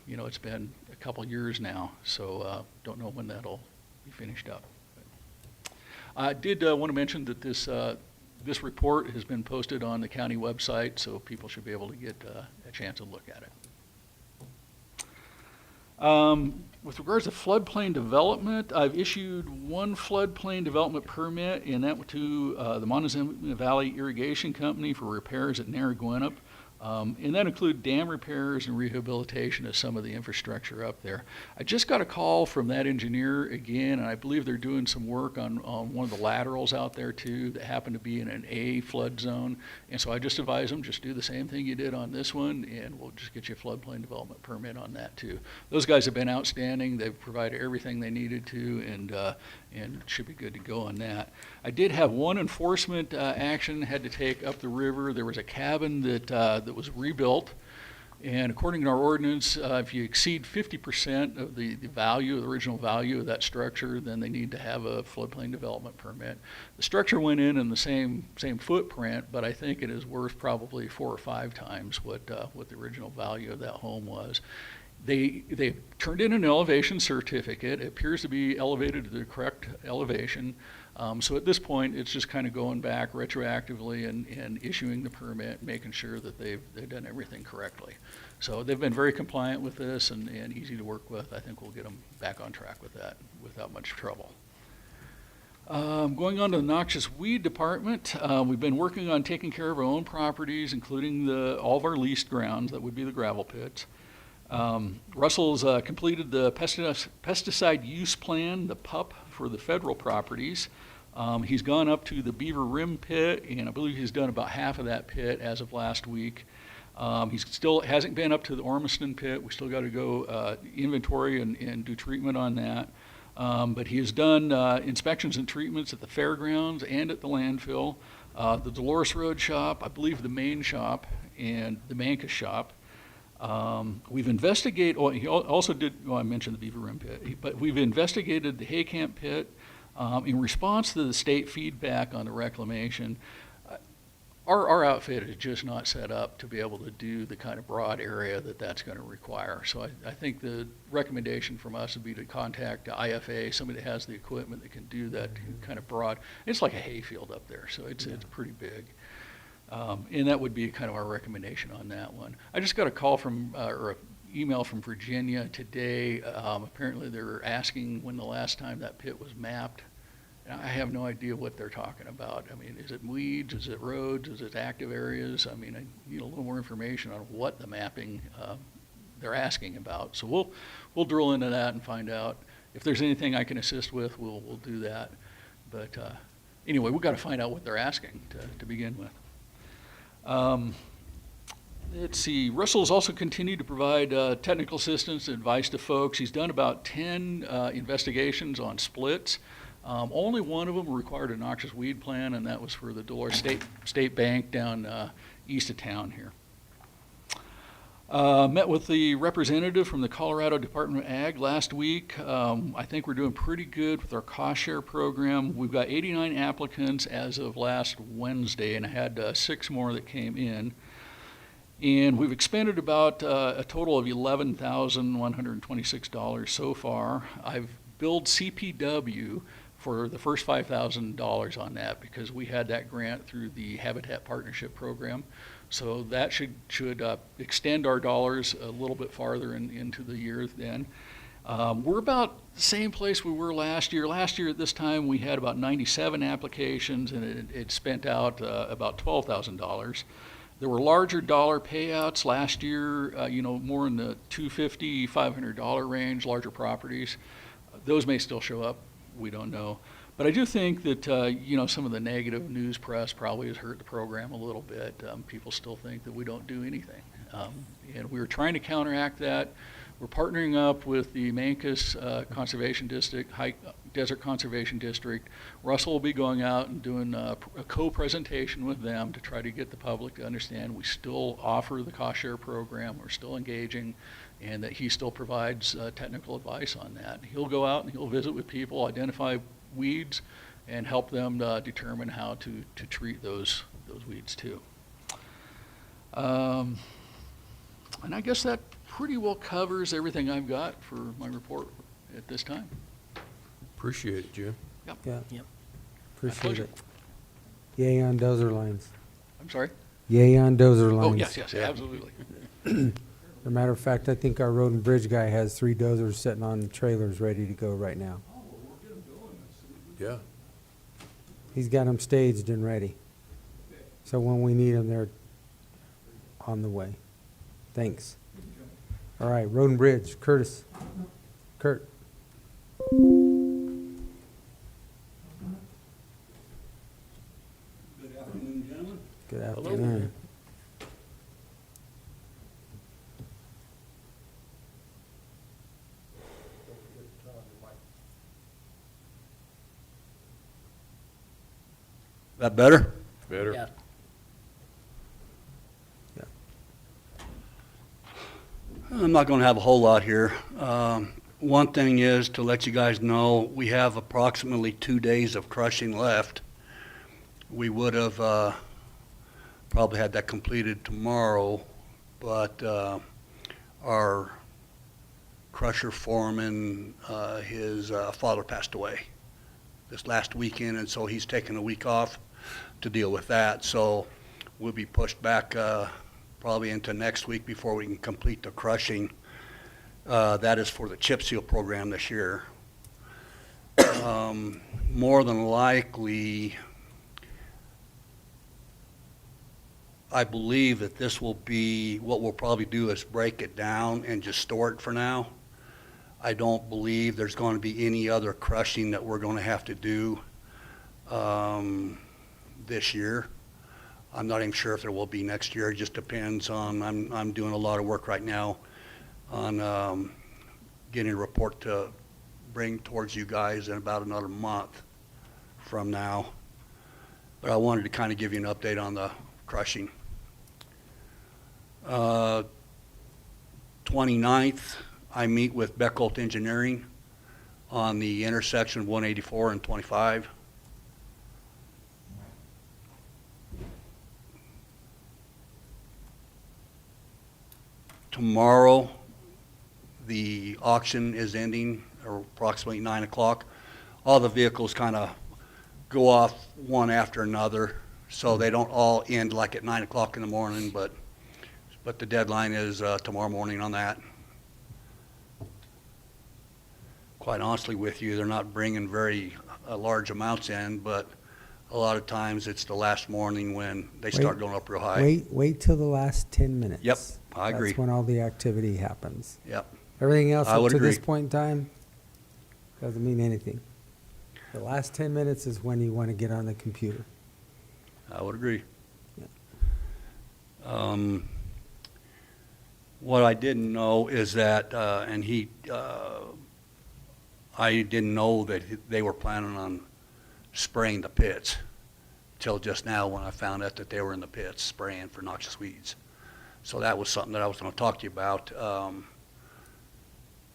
It's been a couple years now, so don't know when that'll be finished up. I did want to mention that this report has been posted on the county website, so people should be able to get a chance to look at it. With regards to floodplain development, I've issued one floodplain development permit, and that went to the Montezuma Valley Irrigation Company for repairs at Narragansett. And that include dam repairs and rehabilitation of some of the infrastructure up there. I just got a call from that engineer again, and I believe they're doing some work on one of the laterals out there too that happen to be in an A flood zone. And so I just advised them, just do the same thing you did on this one, and we'll just get you a floodplain development permit on that too. Those guys have been outstanding. They've provided everything they needed to, and should be good to go on that. I did have one enforcement action had to take up the river. There was a cabin that was rebuilt, and according to our ordinance, if you exceed 50% of the value, the original value of that structure, then they need to have a floodplain development permit. The structure went in the same footprint, but I think it is worth probably 4 or 5 times what the original value of that home was. They turned in an elevation certificate. It appears to be elevated to the correct elevation. So at this point, it's just kind of going back retroactively and issuing the permit, making sure that they've done everything correctly. So they've been very compliant with this and easy to work with. I think we'll get them back on track with that without much trouble. Going on to the Noxious Weed Department, we've been working on taking care of our own properties, including all of our leased grounds, that would be the gravel pits. Russell's completed the pesticide use plan, the PUP, for the federal properties. He's gone up to the Beaver Rim pit, and I believe he's done about half of that pit as of last week. He still hasn't been up to the Ormiston pit. We still got to go inventory and do treatment on that. But he has done inspections and treatments at the fairgrounds and at the landfill, the Dolores Road shop, I believe the main shop, and the Mancus shop. We've investigated, he also did, I mentioned the Beaver Rim pit, but we've investigated the Hay Camp pit. In response to the state feedback on the reclamation, our outfit is just not set up to be able to do the kind of broad area that's going to require. So I think the recommendation from us would be to contact the IFA, somebody that has the equipment that can do that kind of broad. It's like a hayfield up there, so it's pretty big. And that would be kind of our recommendation on that one. I just got a call from, or an email from Virginia today. Apparently they're asking when the last time that pit was mapped. And I have no idea what they're talking about. I mean, is it weeds? Is it roads? Is it active areas? I mean, I need a little more information on what the mapping they're asking about. So we'll drill into that and find out. If there's anything I can assist with, we'll do that. But anyway, we've got to find out what they're asking to begin with. Let's see, Russell's also continued to provide technical assistance and advice to folks. He's done about 10 investigations on splits. Only one of them required a noxious weed plan, and that was for the Dolores State Bank down east of town here. Met with the representative from the Colorado Department of Ag last week. I think we're doing pretty good with our cost share program. We've got 89 applicants as of last Wednesday, and I had 6 more that came in. And we've expended about a total of $11,126 so far. I've billed CPW for the first $5,000 on that because we had that grant through the Habitat Partnership Program. So that should extend our dollars a little bit farther into the year then. We're about the same place we were last year. Last year at this time we had about 97 applications and it spent out about $12,000. There were larger dollar payouts last year, more in the $250, $500 range, larger properties. Those may still show up, we don't know. But I do think that, some of the negative news press probably has hurt the program a little bit. People still think that we don't do anything. And we were trying to counteract that. We're partnering up with the Mancus Conservation District, High Desert Conservation District. Russell will be going out and doing a co-presentation with them to try to get the public to understand we still offer the cost share program, we're still engaging, and that he still provides technical advice on that. He'll go out and he'll visit with people, identify weeds, and help them determine how to treat those weeds too. And I guess that pretty well covers everything I've got for my report at this time. Appreciate it, Jim. Yep. Yeah. Yep. Appreciate pleasure. it. Yay on dozer lines. I'm sorry? Yay on dozer lines. Oh, yes, absolutely. As a matter of fact, I think our road and bridge guy has 3 dozers sitting on trailers ready to go right now. Yeah. He's got them staged and ready. So when we need them, they're on the way. Thanks. All right, Road and Bridge, Curtis. Kurt. Good afternoon, gentlemen. Good Hello. afternoon. That better? Better. Yeah. I'm not gonna have a whole lot here. One thing is to let you guys know, we have approximately 2 days of crushing left. We would have, probably had that completed tomorrow, but, our crusher foreman, his father passed away this last weekend, and so he's taken a week off to deal with that. So we'll be pushed back probably into next week before we can complete the crushing. That is for the chip seal program this year. More than likely, I believe that this will be, what we'll probably do is break it down and just store it for now. I don't believe there's going to be any other crushing that we're going to have to do this year. I'm not even sure if there will be next year. It just depends on, I'm doing a lot of work right now on getting a report to bring towards you guys in about another month from now. But I wanted to kind of give you an update on the crushing. 29th, I meet with Beckholt Engineering on the intersection of 184 and 25. Tomorrow, the auction is ending, or approximately 9 o'clock. All the vehicles kind of go off one after another, so they don't all end like at 9 o'clock in the morning, but the deadline is tomorrow morning on that. Quite honestly with you, they're not bringing very large amounts in, but a lot of times it's the last morning when they start going up real high. Wait till the last 10 minutes. Yep, I agree. That's when all the activity happens. Yep, Everything else I up would to this agree. point in time doesn't mean anything. The last 10 minutes is when you want to get on the computer. I would agree. Yeah. What I didn't know is that, I didn't know that they were planning on spraying the pits till just now when I found out that they were in the pits spraying for noxious weeds. So that was something that I was going to talk to you about.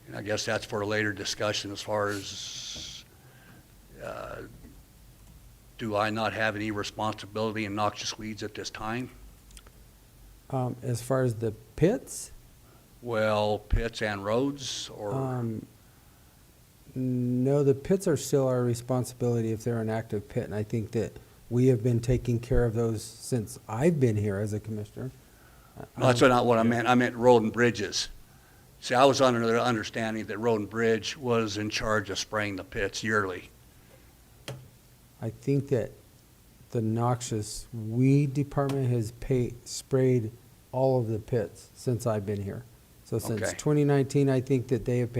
And I guess that's for a later discussion as far as do I not have any responsibility in noxious weeds at this time? As far as the pits, Well, pits and roads, or, no, the pits are still our responsibility if they're an active pit. And I think that we have been taking care of those since I've been here as a commissioner. no, that's not what I meant. I meant road and bridges. See, I was under the understanding that Road and Bridge was in charge of spraying the pits yearly. I think that the noxious weed department has sprayed all of the pits since I've been here. So since Okay. 2019, I think that they have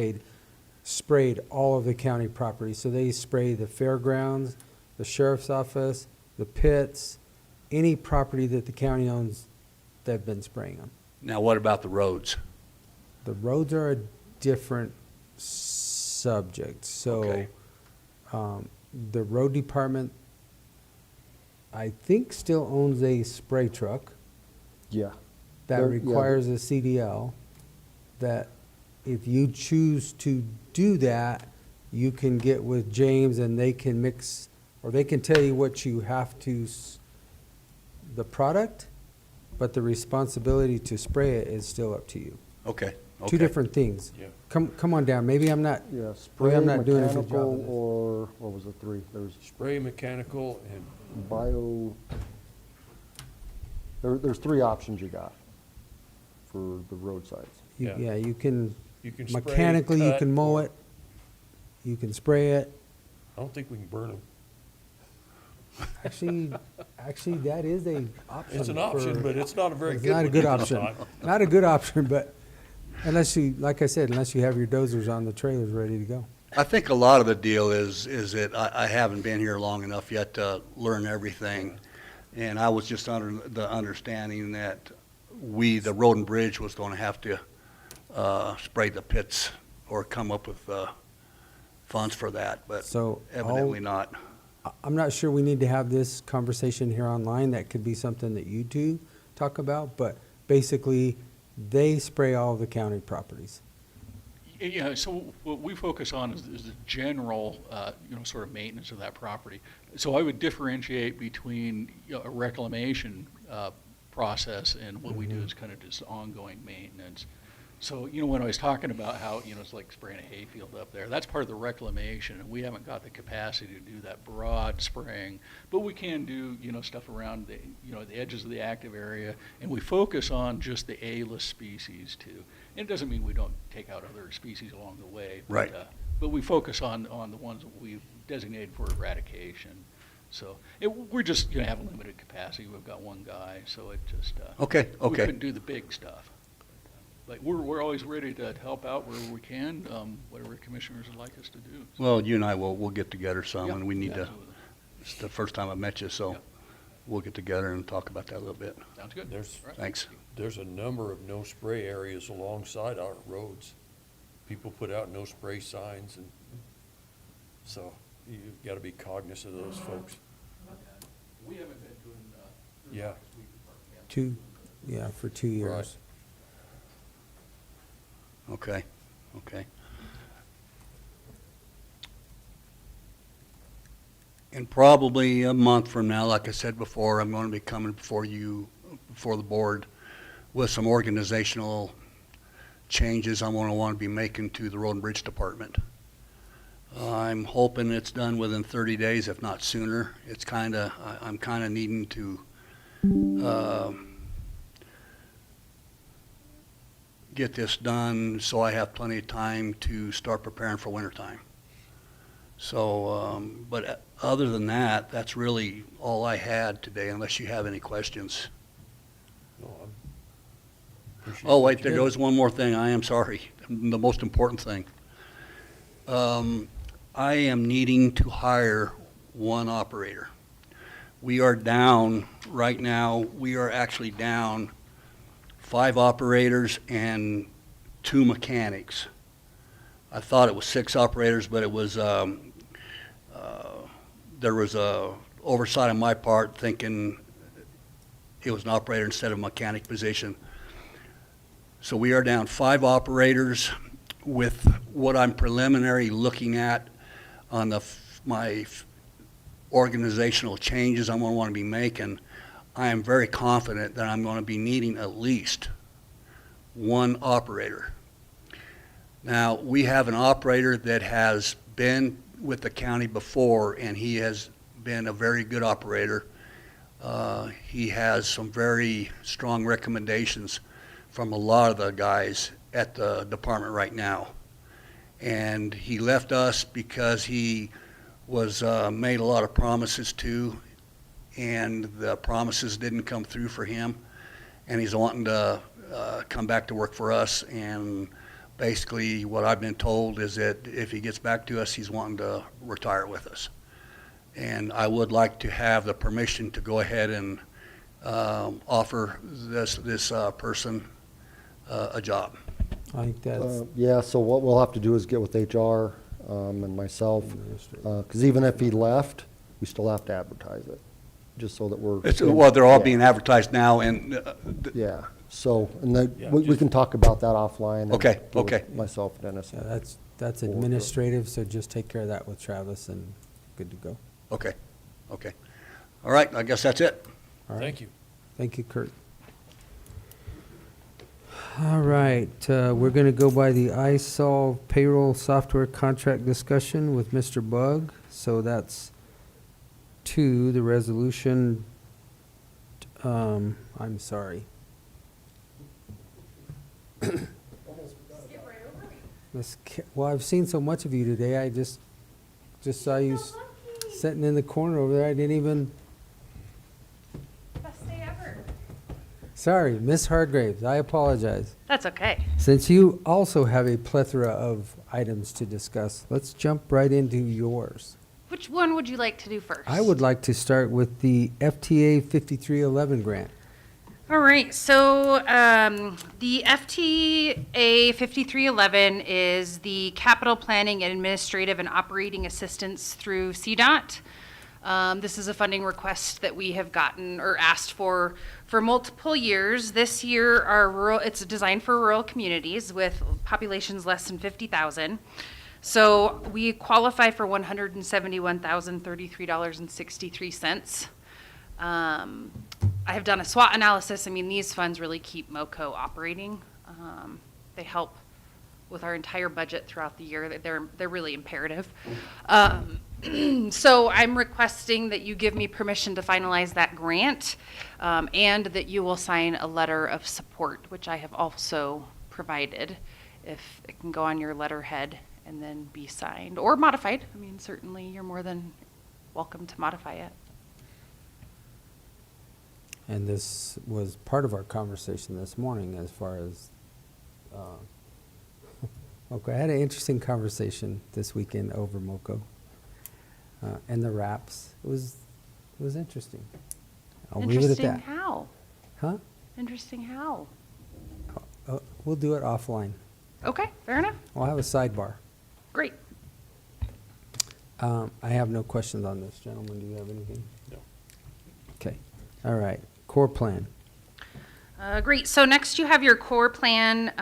sprayed all of the county property. So they spray the fairgrounds, the sheriff's office, the pits, any property that the county owns, they've been spraying them. Now, what about the roads? The roads are a different subject. So Okay. the road department, I think, still owns a spray truck Yeah. that There- yeah, requires a CDL, that if you choose to do that, you can get with James and they can mix, or they can tell you what you have to, the product, but the responsibility to spray it is still up to you. Okay, okay. Two different things. Yeah. Come on down. Maybe I'm not, Yeah, I'm spray, not doing a good job mechanical, of this. or, what was it, three? There's Spray, mechanical, and there's three options you got for the roadsides. Yeah. Yeah, you can, you can spray, mechanically, you cut, can mow or- it, you can spray it. I don't think we can burn them. Actually, that is a option. It's an option, for- but it's not a very It's good not one a good at this option. time. Not a good option, but unless you, like I said, unless you have your dozers on the trailers ready to go. I think a lot of the deal is that I haven't been here long enough yet to learn everything. And I was just under the understanding that the road and bridge was going to have to spray the pits or come up with funds for that, but So evidently not. I'm not sure we need to have this conversation here online. That could be something that you two talk about, but basically, they spray all the county properties. Yeah, so what we focus on is the general, sort of maintenance of that property. So I would differentiate between a reclamation process and what we do is kind of just ongoing maintenance. So, when I was talking about how, it's like spraying a hayfield up there, that's part of the reclamation, and we haven't got the capacity to do that broad spraying. But we can do, stuff around the edges of the active area, and we focus on just the A-list species too. And it doesn't mean we don't take out other species along the way. But, Right. But we focus on the ones that we've designated for eradication. So we're just, have a limited capacity. We've got one guy, so it just, Okay, we okay. couldn't do the big stuff. But we're always ready to help out where we can, whatever commissioners would like us to do. Well, you and I we'll get together some, Yeah, and we need to, absolutely. it's the first time I've met you, so Yeah. we'll get together and talk about that a little bit. Sounds good. There's- All right. Thanks. There's a number of no spray areas alongside our roads. People put out no spray signs, and so you've got to be cognizant of those folks. We haven't been doing, Yeah. For 2 years. Right. Okay, okay. And probably a month from now, like I said before, I'm going to be coming before the board with some organizational changes I'm going to want to be making to the Road and Bridge Department. I'm hoping it's done within 30 days, if not sooner. I'm kind of needing to get this done so I have plenty of time to start preparing for wintertime. So, but other than that, that's really all I had today, unless you have any questions. No, I'm. appreciate Oh, what wait, you there did. goes one more thing. I am sorry. The most important thing. I am needing to hire one operator. We are down, right now, we are actually down 5 operators and 2 mechanics. I thought it was 6 operators, but it was, there was a oversight on my part thinking it was an operator instead of a mechanic position. So we are down 5 operators with what I'm preliminary looking at on my organizational changes I'm going to want to be making. I am very confident that I'm going to be needing at least 1 operator. Now, we have an operator that has been with the county before, and he has been a very good operator. He has some very strong recommendations from a lot of the guys at the department right now. And he left us because he was made a lot of promises to, and the promises didn't come through for him. And he's wanting to come back to work for us. And basically what I've been told is that if he gets back to us, he's wanting to retire with us. And I would like to have the permission to go ahead and offer this person a job. I think that's Yeah, so what we'll have to do is get with HR and myself, because even if he left, we still have to advertise it, just so that we're. Well, they're all Yeah. being advertised now, and Yeah, so, and then, Yeah, we just- can talk about that offline. and Okay, get with okay. Myself, Dennis. yeah, that's Or- administrative, so just take care of that with Travis and good to go. okay. All right, I guess that's it. All right. Thank you. Thank you, Kurt. All right, we're going to go by the iSolved Payroll Software Contract discussion with Mr. Bugg. So that's 2, the resolution, I'm sorry. Well, I've seen so much of you today, I just saw you sitting in the corner over there. I didn't even, Best day ever. sorry, Miss Hargraves, I apologize. That's okay. Since you also have a plethora of items to discuss, let's jump right into yours. Which one would you like to do first? I would like to start with the FTA 5311 grant. All right, so the FTA 5311 is the Capital Planning and Administrative and Operating Assistance through CDOT. This is a funding request that we have gotten or asked for multiple years. This year, it's designed for rural communities with populations less than 50,000. So we qualify for $171,033.63. I have done a SWOT analysis. I mean, these funds really keep MoCo operating. They help with our entire budget throughout the year. They're really imperative. So I'm requesting that you give me permission to finalize that grant, and that you will sign a letter of support, which I have also provided. If it can go on your letterhead and then be signed or modified. I mean, certainly you're more than welcome to modify it. And this was part of our conversation this morning as far as, MoCo. I had an interesting conversation this weekend over MoCo and the wraps. It was interesting. I'll leave it at that. Interesting how? Huh? Interesting how? We'll do it offline. Okay, fair enough. We'll have a sidebar. Great. I have no questions on this. Gentlemen, do you have anything? No. Okay. All right. Core plan. Great. So next you have your core plan.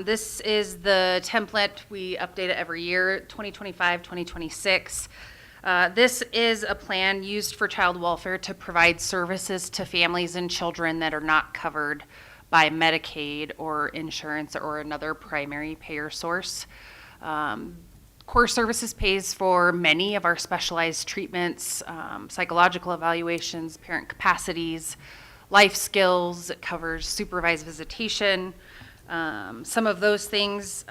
This is the template. We update it every year, 2025, 2026. This is a plan used for child welfare to provide services to families and children that are not covered by Medicaid or insurance or another primary payer source. Core Services pays for many of our specialized treatments, psychological evaluations, parent capacities, life skills. It covers supervised visitation. Some of those things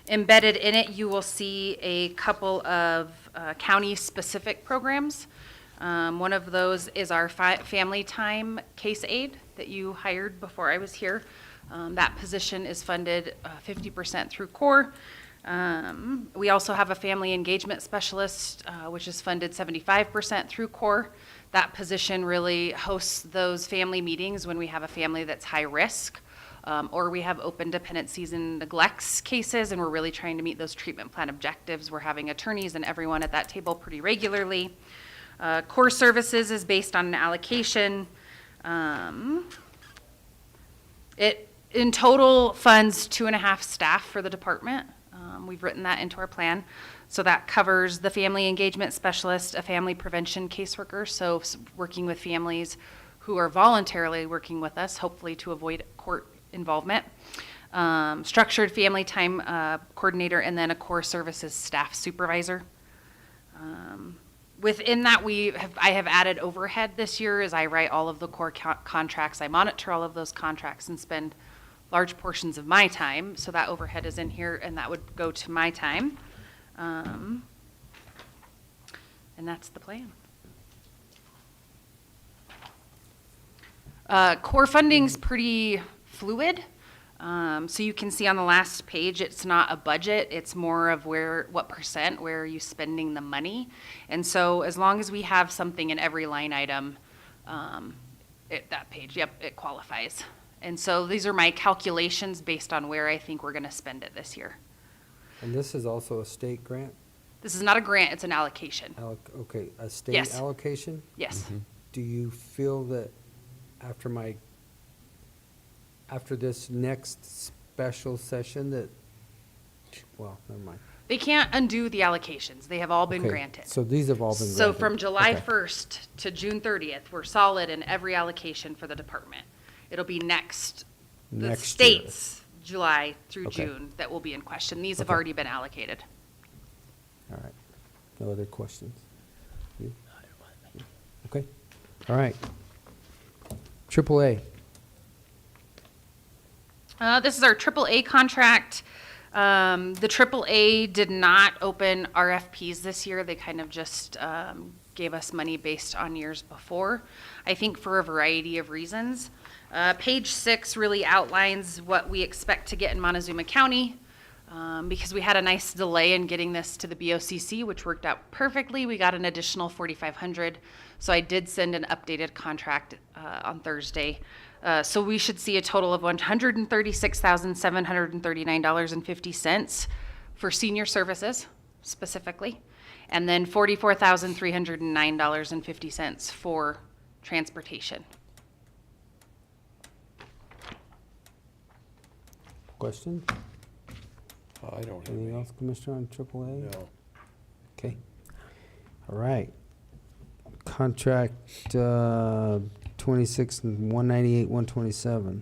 embedded in it, you will see a couple of county-specific programs. One of those is our family time case aide that you hired before I was here. That position is funded 50% through Core. We also have a family engagement specialist, which is funded 75% through Core. That position really hosts those family meetings when we have a family that's high risk, or we have open dependencies and neglects cases, and we're really trying to meet those treatment plan objectives. We're having attorneys and everyone at that table pretty regularly. Core Services is based on an allocation. It in total funds 2.5 staff for the department. We've written that into our plan. So that covers the family engagement specialist, a family prevention caseworker, so working with families who are voluntarily working with us, hopefully to avoid court involvement. Structured family time coordinator, and then a Core Services staff supervisor. Within that, I have added overhead this year as I write all of the Core contracts. I monitor all of those contracts and spend large portions of my time. So that overhead is in here, and that would go to my time. And that's the plan. Core funding's pretty fluid. So you can see on the last page, it's not a budget, it's more of what percent, where are you spending the money? And so as long as we have something in every line item, that page, yep, it qualifies. And so these are my calculations based on where I think we're gonna spend it this year. And this is also a state grant? This is not a grant, it's an allocation. Okay, a state Yes. allocation? Yes. Do you feel that after this next special session well, never mind. They can't undo the allocations. They have all been Okay, granted. so these have all been granted. So from July Okay. 1st to June 30th, we're solid in every allocation for the department. It'll be the Next year. states, July through Okay. June, that will be in question. These have Okay. already been allocated. All right. No other questions? You? Okay. All right. AAA. This is our AAA contract. The AAA did not open RFPs this year. They kind of just gave us money based on years before, I think for a variety of reasons. Page 6 really outlines what we expect to get in Montezuma County. Because we had a nice delay in getting this to the BOCC, which worked out perfectly. We got an additional $4,500. So I did send an updated contract on Thursday. So we should see a total of $136,739.50 for senior services specifically, and then $44,309.50 for transportation. Question? I don't have Anything any. else, Commissioner, on AAA? No. Okay. All right. Contract 26, 198, 127.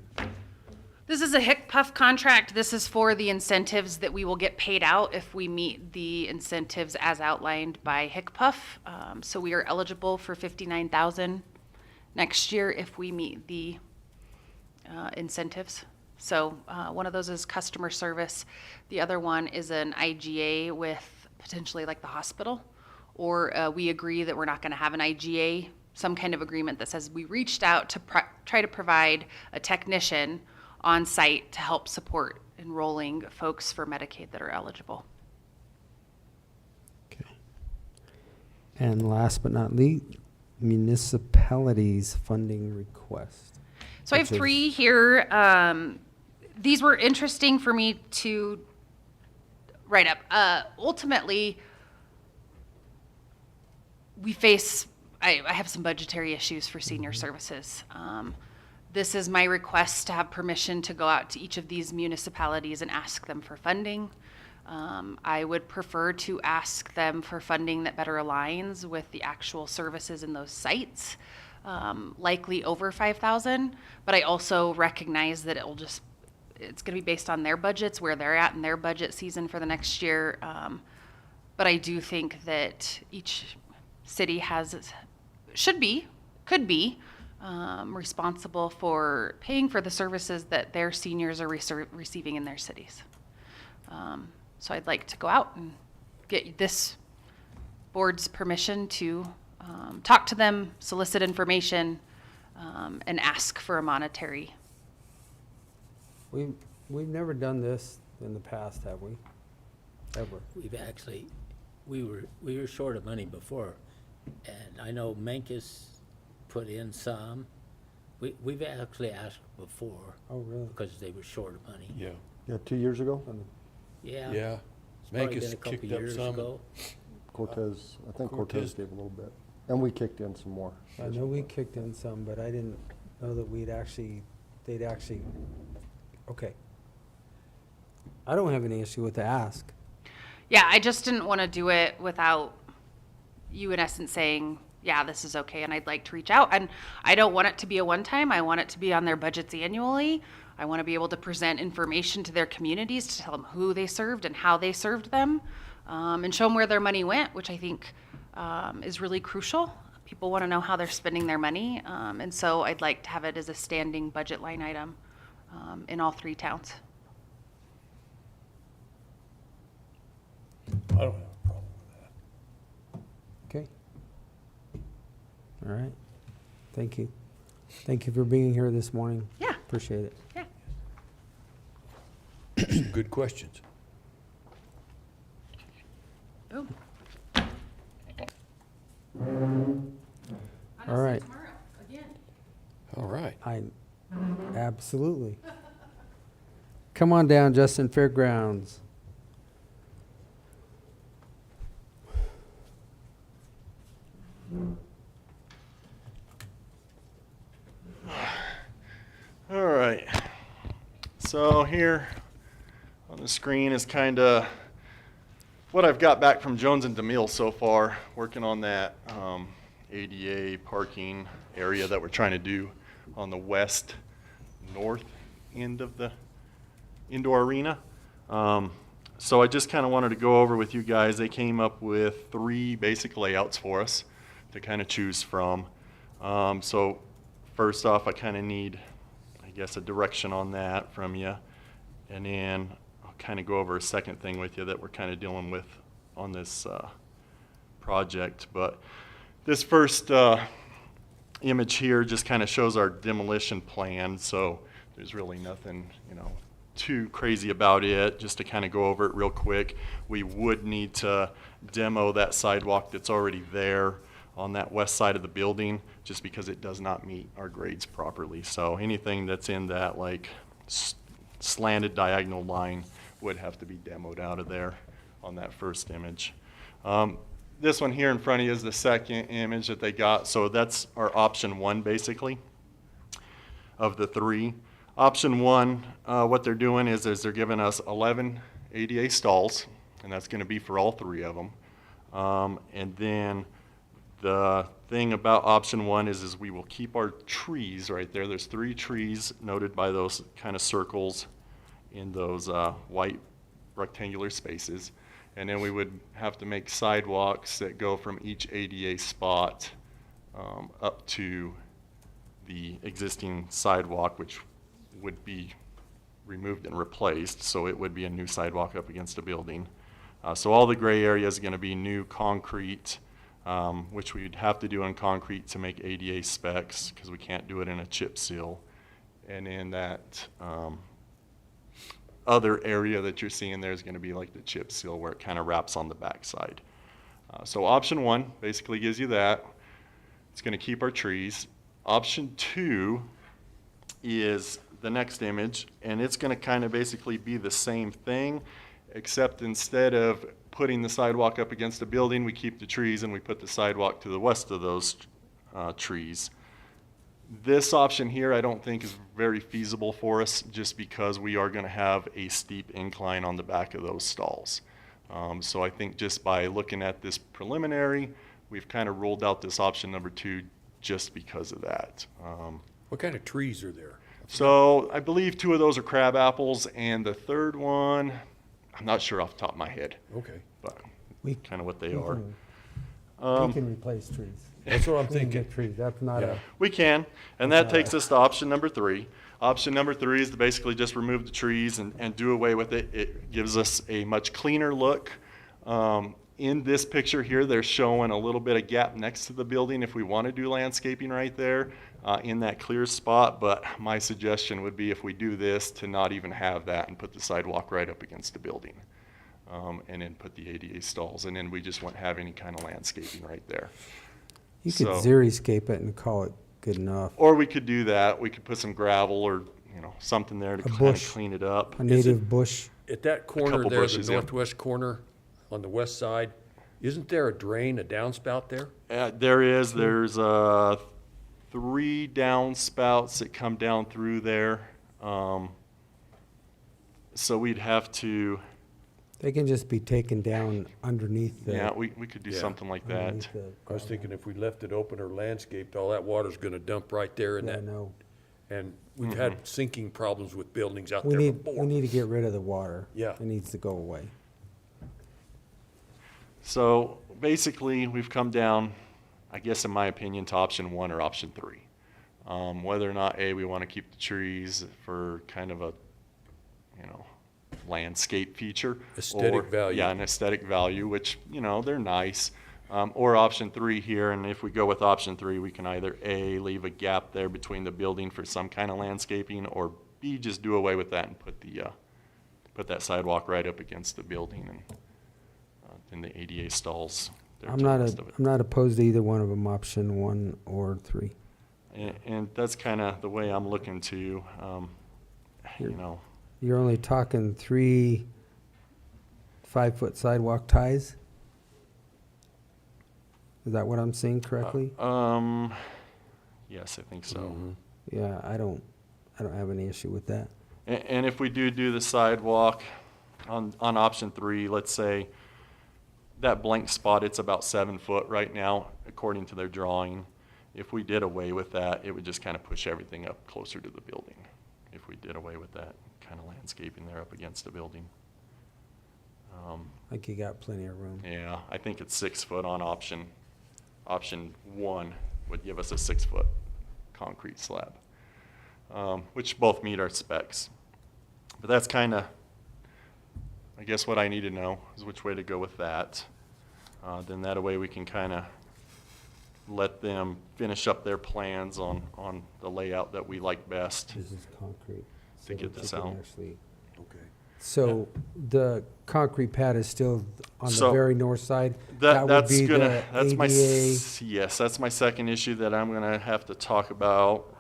This is a HICPUF contract. This is for the incentives that we will get paid out if we meet the incentives as outlined by HICPUF. So we are eligible for $59,000 next year if we meet the incentives. So one of those is customer service. The other one is an IGA with potentially like the hospital, or we agree that we're not going to have an IGA, some kind of agreement that says we reached out to try to provide a technician on site to help support enrolling folks for Medicaid that are eligible. Okay. And last but not least, municipalities funding request. So I have which is- 3 here. These were interesting for me to write up. Ultimately, we face, I have some budgetary issues for senior services. This is my request to have permission to go out to each of these municipalities and ask them for funding. I would prefer to ask them for funding that better aligns with the actual services in those sites, likely over $5,000, but I also recognize that it's going to be based on their budgets, where they're at in their budget season for the next year. But I do think that each city could be responsible for paying for the services that their seniors are receiving in their cities. So I'd like to go out and get this board's permission to talk to them, solicit information, and ask for a monetary. We've never done this in the past, have we? Ever? We've actually, we were short of money before, and I know Menkes put in some. We've actually asked before Oh, really? because they were short of money. Yeah, Yeah, 2 years ago, Yeah. yeah. It's probably been Menkes a couple kicked up years some. ago. Cortez, I think Cortez- Cortez gave a little bit. And we kicked in some more. I know we kicked in some, but I didn't know that they'd actually, okay. I don't have any issue with the ask. Yeah, I just didn't want to do it without you in essence saying, yeah, this is okay, and I'd like to reach out. And I don't want it to be a one-time. I want it to be on their budgets annually. I want to be able to present information to their communities to tell them who they served and how they served them, and show them where their money went, which I think is really crucial. People want to know how they're spending their money, and so I'd like to have it as a standing budget line item in all 3 towns. I don't have a problem with that. Okay. All right. Thank you. Thank you for being here this morning. Yeah. Appreciate it. Yeah. Some good questions. Boom. All right. Tomorrow, again. All right. Absolutely. Come on down, Justin, Fairgrounds. All right. So here on the screen is kind of what I've got back from Jones and DeMille so far, working on that ADA parking area that we're trying to do on the west north end of the indoor arena. So I just kind of wanted to go over with you guys. They came up with 3 basic layouts for us to kind of choose from. So first off, I kind of need, I guess, a direction on that from you. And then I'll kind of go over a second thing with you that we're kind of dealing with on this project. But this first image here just kind of shows our demolition plan. So there's really nothing, you know, too crazy about it. Just to kind of go over it real quick, we would need to demo that sidewalk that's already there on that west side of the building, just because it does not meet our grades properly. So anything that's in that like slanted diagonal line would have to be demoed out of there on that first image. This one here in front of you is the second image that they got. So that's our option one, basically, of the three. Option one, what they're doing is they're giving us 11 ADA stalls, and that's going to be for all three of them. And then the thing about option one is we will keep our trees right there. There's 3 trees noted by those kind of circles in those white rectangular spaces. And then we would have to make sidewalks that go from each ADA spot up to the existing sidewalk, which would be removed and replaced. So it would be a new sidewalk up against a building. So all the gray area is going to be new concrete, which we'd have to do in concrete to make ADA specs, because we can't do it in a chip seal. And in that other area that you're seeing there is going to be like the chip seal where it kind of wraps on the backside. So option one basically gives you that. It's going to keep our trees. Option two is the next image, and it's going to kind of basically be the same thing, except instead of putting the sidewalk up against a building, we keep the trees and we put the sidewalk to the west of those trees. This option here I don't think is very feasible for us, just because we are going to have a steep incline on the back of those stalls. So I think just by looking at this preliminary, we've kind of ruled out this option number 2 just because of that. What kind of trees are there? So I believe 2 of those are crab apples, and the third one, I'm not sure off the top of my head. Okay. But We- kind of what they we are. can- We can replace trees. That's what I'm We can thinking. get trees, that's not Yeah. a, We can, and that takes us to option number 3. Option number 3 is to basically just remove the trees and do away with it. It gives us a much cleaner look. In this picture here, they're showing a little bit of gap next to the building if we want to do landscaping right there in that clear spot. But my suggestion would be, if we do this, to not even have that and put the sidewalk right up against the building. And then put the ADA stalls, and then we just won't have any kind of landscaping right there. you could So- xeriscape it and call it good enough. Or we could do that. We could put some gravel or, you know, something there to A kind of bush. clean it up. A native bush, At that corner couple there, bushes, the yeah. northwest corner on the west side, isn't there a drain, a downspout there? There's 3 downspouts that come down through there. So we'd have to, they can just be taken down underneath the. yeah, we could do Yeah. something like that. underneath the I was thinking if we left it open or landscaped, all that water's gonna dump right there in Yeah, that. no. And we've had sinking problems with buildings out We there need, before. we need to get rid of the water. Yeah. It needs to go away. So basically, we've come down, I guess in my opinion, to option 1 or option 3. Whether or not, we want to keep the trees for kind of a, you know, landscape feature. Aesthetic or- value. Yeah, an aesthetic value, which, you know, they're nice. Or option 3 here, and if we go with option 3, we can either A, leave a gap there between the building for some kind of landscaping, or B, just do away with that and put that sidewalk right up against the building and the ADA stalls there I'm to the not, rest of it. I'm not opposed to either one of them, option 1 or 3. And that's kind of the way I'm looking to, you know. You're only talking 3 5-foot sidewalk ties? Is that what I'm seeing correctly? Yes, I think so. Mhm. Yeah, I don't have any issue with that. And if we do the sidewalk on option 3, let's say that blank spot, it's about 7 foot right now, according to their drawing. If we did away with that, it would just kind of push everything up closer to the building. If we did away with that kind of landscaping there up against the building. Like you got plenty of room. Yeah, I think it's 6 foot on option 1 would give us a 6 foot concrete slab, which both meet our specs. But that's kind of I guess what I need to know is which way to go with that. Then that way we can kind of let them finish up their plans on the layout that we like best This is concrete. to get this out. Okay. So the concrete pad is still on the So, very north side? That would That's be gonna, the that's my, ADA. yes, that's my second issue that I'm gonna have to talk about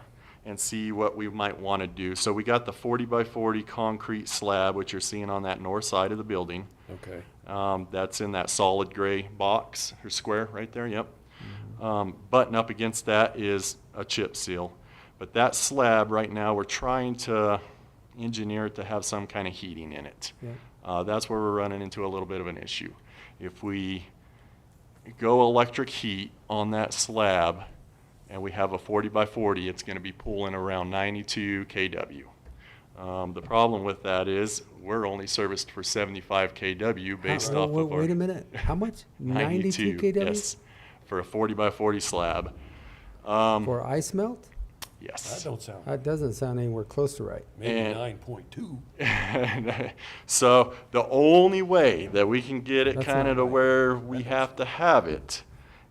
and see what we might want to do. So we got the 40 by 40 concrete slab, which you're seeing on that north side of the building. Okay. That's in that solid gray box or square right there, yep. Button up against that is a chip seal. But that slab right now, we're trying to engineer it to have some kind of heating in it. Yeah. That's where we're running into a little bit of an issue. If we go electric heat on that slab and we have a 40 by 40, it's going to be pulling around 92 kW. The problem with that is we're only serviced for 75 kW based off of our Wait a minute, how much? 92 kW? Yes, for a 40 by 40 slab. For ice melt? That Yes. don't sound, That doesn't sound anywhere close to right. maybe And- 9.2. So the only way that we can get it That's kind not of to right. where we have to have it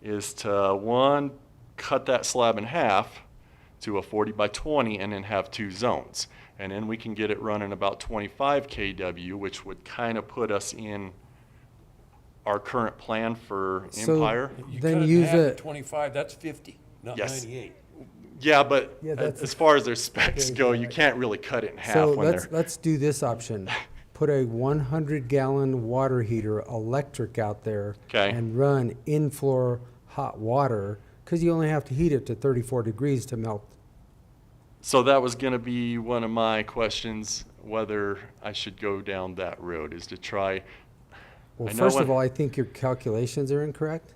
is to, one, cut that slab in half to a 40 by 20 and then have two zones. And then we can get it running about 25 kW, which would kind of put us in our current plan for So- Empire. You Then cut it in use half to it- 25, that's 50, not Yes. 98. Yeah, but Yeah, that's- as far as their specs Okay, go, you right. can't really cut it in half So when let's, they're. let's do this option. Put a 100-gallon water heater, electric out there. 'Kay. And run in-floor hot water, because you only have to heat it to 34 degrees to melt. So that was going to be one of my questions, whether I should go down that road, is to try. Well, I know first of when- all, I think your calculations are incorrect.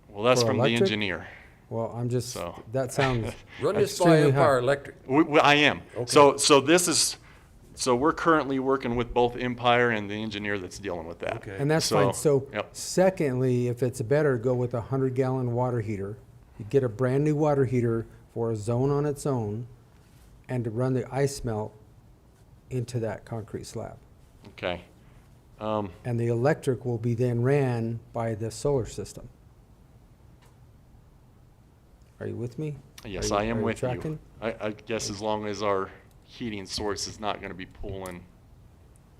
Well, that's For from the electric? engineer. Well, I'm just, So- that sounds Run this by extremely high. Empire Electric. I am. Okay. So this is, so we're currently working with both Empire and the engineer that's dealing with that. Okay. And that's fine. So Yep. secondly, if it's better, go with a 100-gallon water heater. You get a brand-new water heater for a zone on its own and to run the ice melt into that concrete slab. Okay. And the electric will be then ran by the solar system. Are you with me? Yes, Are I am are with you. tracking? I guess as long as our heating source is not going to be pulling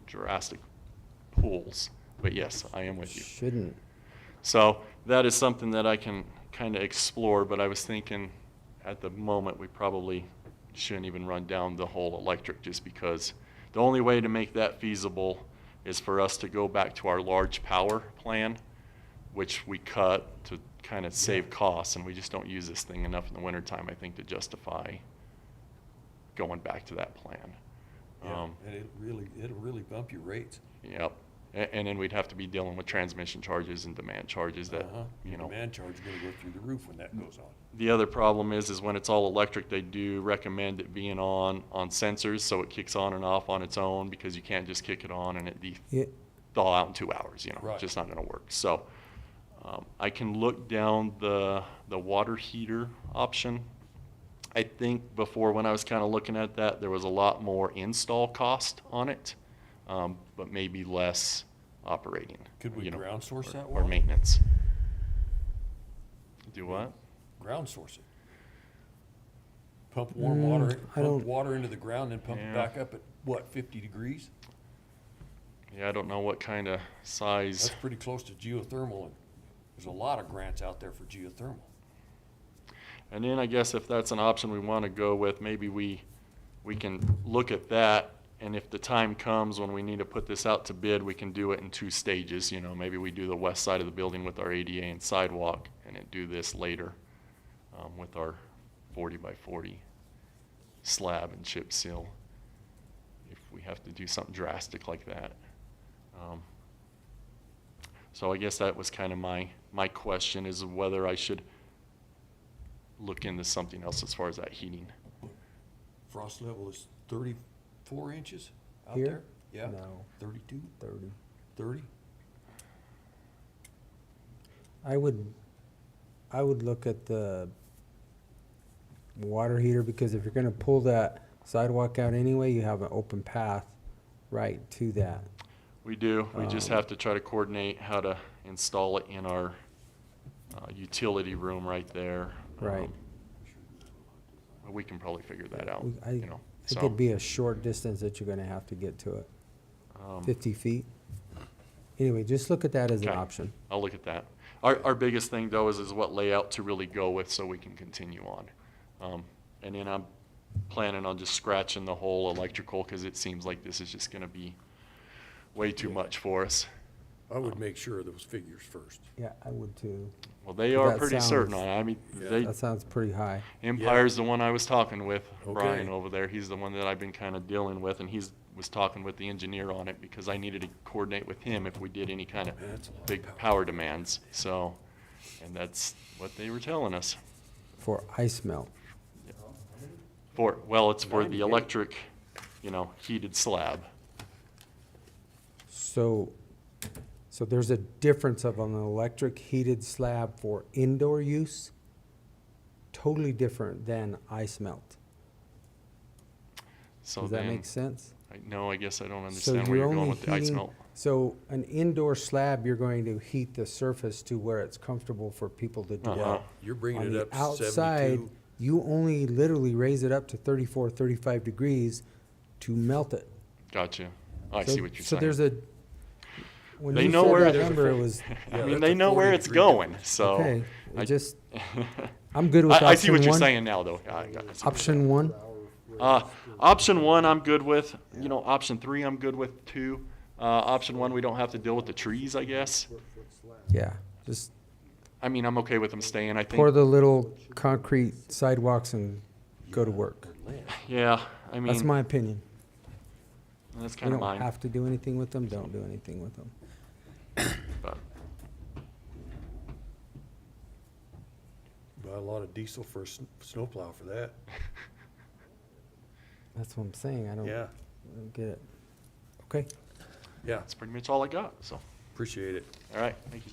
drastic pulls. But yes, I am with you. Shouldn't. So that is something that I can kind of explore, but I was thinking at the moment we probably shouldn't even run down the whole electric, just because the only way to make that feasible is for us to go back to our large power plan, which we cut to kind of save costs, and we just don't use this thing enough in the wintertime, I think, to justify going back to that plan. Yeah, and it'll really bump your rates. Yep. And then we'd have to be dealing with transmission charges and demand charges that, you Your know. demand charge is gonna go through the roof when that goes on. The other problem is when it's all electric, they do recommend it being on sensors, so it kicks on and off on its own, because you can't just kick it on and it Yeah. thaw out in 2 hours, you know, Right. it's just not gonna work. So, I can look down the water heater option. I think before, when I was kind of looking at that, there was a lot more install cost on it, but maybe less operating. Could we you know, ground source that or water? maintenance. Do what? Ground source it. Pump warm water, I pump don't- water into the ground, then pump it Yeah. back up at, what, 50 degrees? Yeah, I don't know what kind of size. That's pretty close to geothermal, and there's a lot of grants out there for geothermal. And then I guess if that's an option we want to go with, maybe we can look at that, and if the time comes when we need to put this out to bid, we can do it in 2 stages. You know, maybe we do the west side of the building with our ADA and sidewalk, and then do this later with our 40 by 40 slab and chip seal, if we have to do something drastic like that. So I guess that was kind of my question, is whether I should look into something else as far as that heating. Frost level is 34 inches out Here? there? Yeah. No. 32, 30. 30? I would look at the water heater, because if you're gonna pull that sidewalk out anyway, you have an open path right to that. We do. We just have to try to coordinate how to install it in our utility room right there. Right. We can probably figure that out, I you know. think So, it'd be a short distance that you're gonna have to get to it, 50 feet. Anyway, just look at that as an Okay. option. I'll look at that. Our biggest thing though is what layout to really go with so we can continue on. And then I'm planning on just scratching the whole electrical because it seems like this is just gonna be way too much for us. I would make sure of those figures first. Yeah, I would too. Well, they are That pretty certain sounds- on it. I mean, Yeah. they, That sounds pretty high. Empire's the one I was talking with, Okay. Brian over there. He's the one that I've been kind of dealing with, and was talking with the engineer on it because I needed to coordinate with him if we did any kind of That's a lot of big power demands. So, and that's what they were telling us. For ice melt. It's for the electric, heated slab. So there's a difference of an electric heated slab for indoor use, totally different than ice melt. So Does that then, make sense? no, I guess I don't So understand where you're you're going only with the ice heating, melt. so an indoor slab, you're going to heat the surface to where it's comfortable for people to Uh-huh. dwell. You're bringing On it the up to outside, 72. you only literally raise it up to 34, 35 degrees to melt it. Gotcha. I So- see what you're So saying. there's a, when They you know said where that it- number, it was, I Yeah, mean, that's they a know where it's 40-degree going, difference. so. okay, I- it just, I'm good with I see what option you're one. saying now, though. I see what you're saying. Option one? Option one, I'm good with. Option three, I'm good with too. Option one, we don't have to deal with the trees, I guess. Yeah, just I mean, I'm okay with them staying, I pour think. the little concrete sidewalks and go to work. Yeah, I That's mean, my opinion. that's We kind of don't mine. have to do anything with them, don't do anything with them. But Buy a lot of diesel for a snowplow for that. That's what I'm saying, I don't Yeah, get it. Okay, yeah, that's pretty much all I got, so. appreciate it. All right, thank you.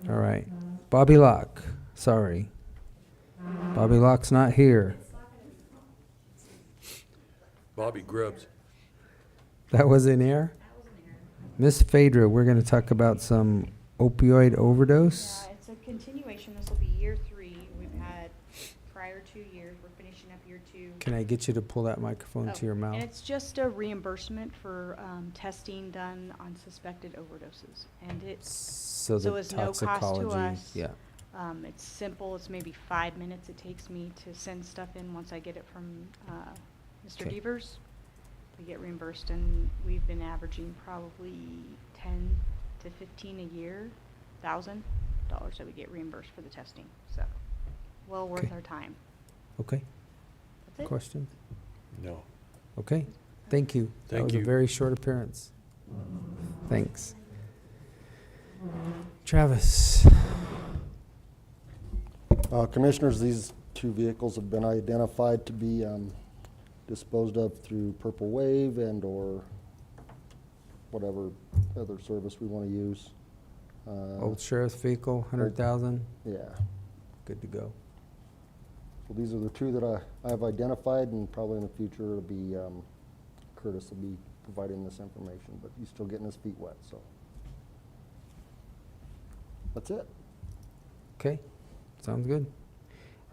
all right. Bobbi Lock, sorry. Bobbi Lock's not here. Bobby Grubbs. That was in air? Miss Phaedra, we're gonna talk about some opioid overdose. Yeah, it's a continuation. This will be year 3. We've had prior 2 years. We're finishing up year 2. Can I get you to pull that microphone to your mouth? And it's just a reimbursement for testing done on suspected overdoses. And So so the it's no cost to toxicology, us. yeah. It's simple. It's maybe 5 minutes it takes me to send stuff in once I get it from Mr. Okay. Devers. We get reimbursed, and we've been averaging probably 10 to 15 a year, $1,000 that we get reimbursed for the testing. So, well worth Okay. our time. Okay, That's it. questions? No. Okay, thank you. That Thank was a you. very short appearance. Thanks. Travis, Commissioners, these 2 vehicles have been identified to be disposed of through Purple Wave and/or whatever other service we want to use. old sheriff's vehicle, 100,000, Yeah. good to go. So these are the 2 that I've identified, and probably in the future it'll be Curtis will be providing this information, but he's still getting his feet wet, so. That's it. Okay, sounds good.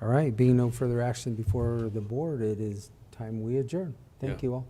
All right, being no further action before the board, it is time we adjourn. Thank Yeah. you all.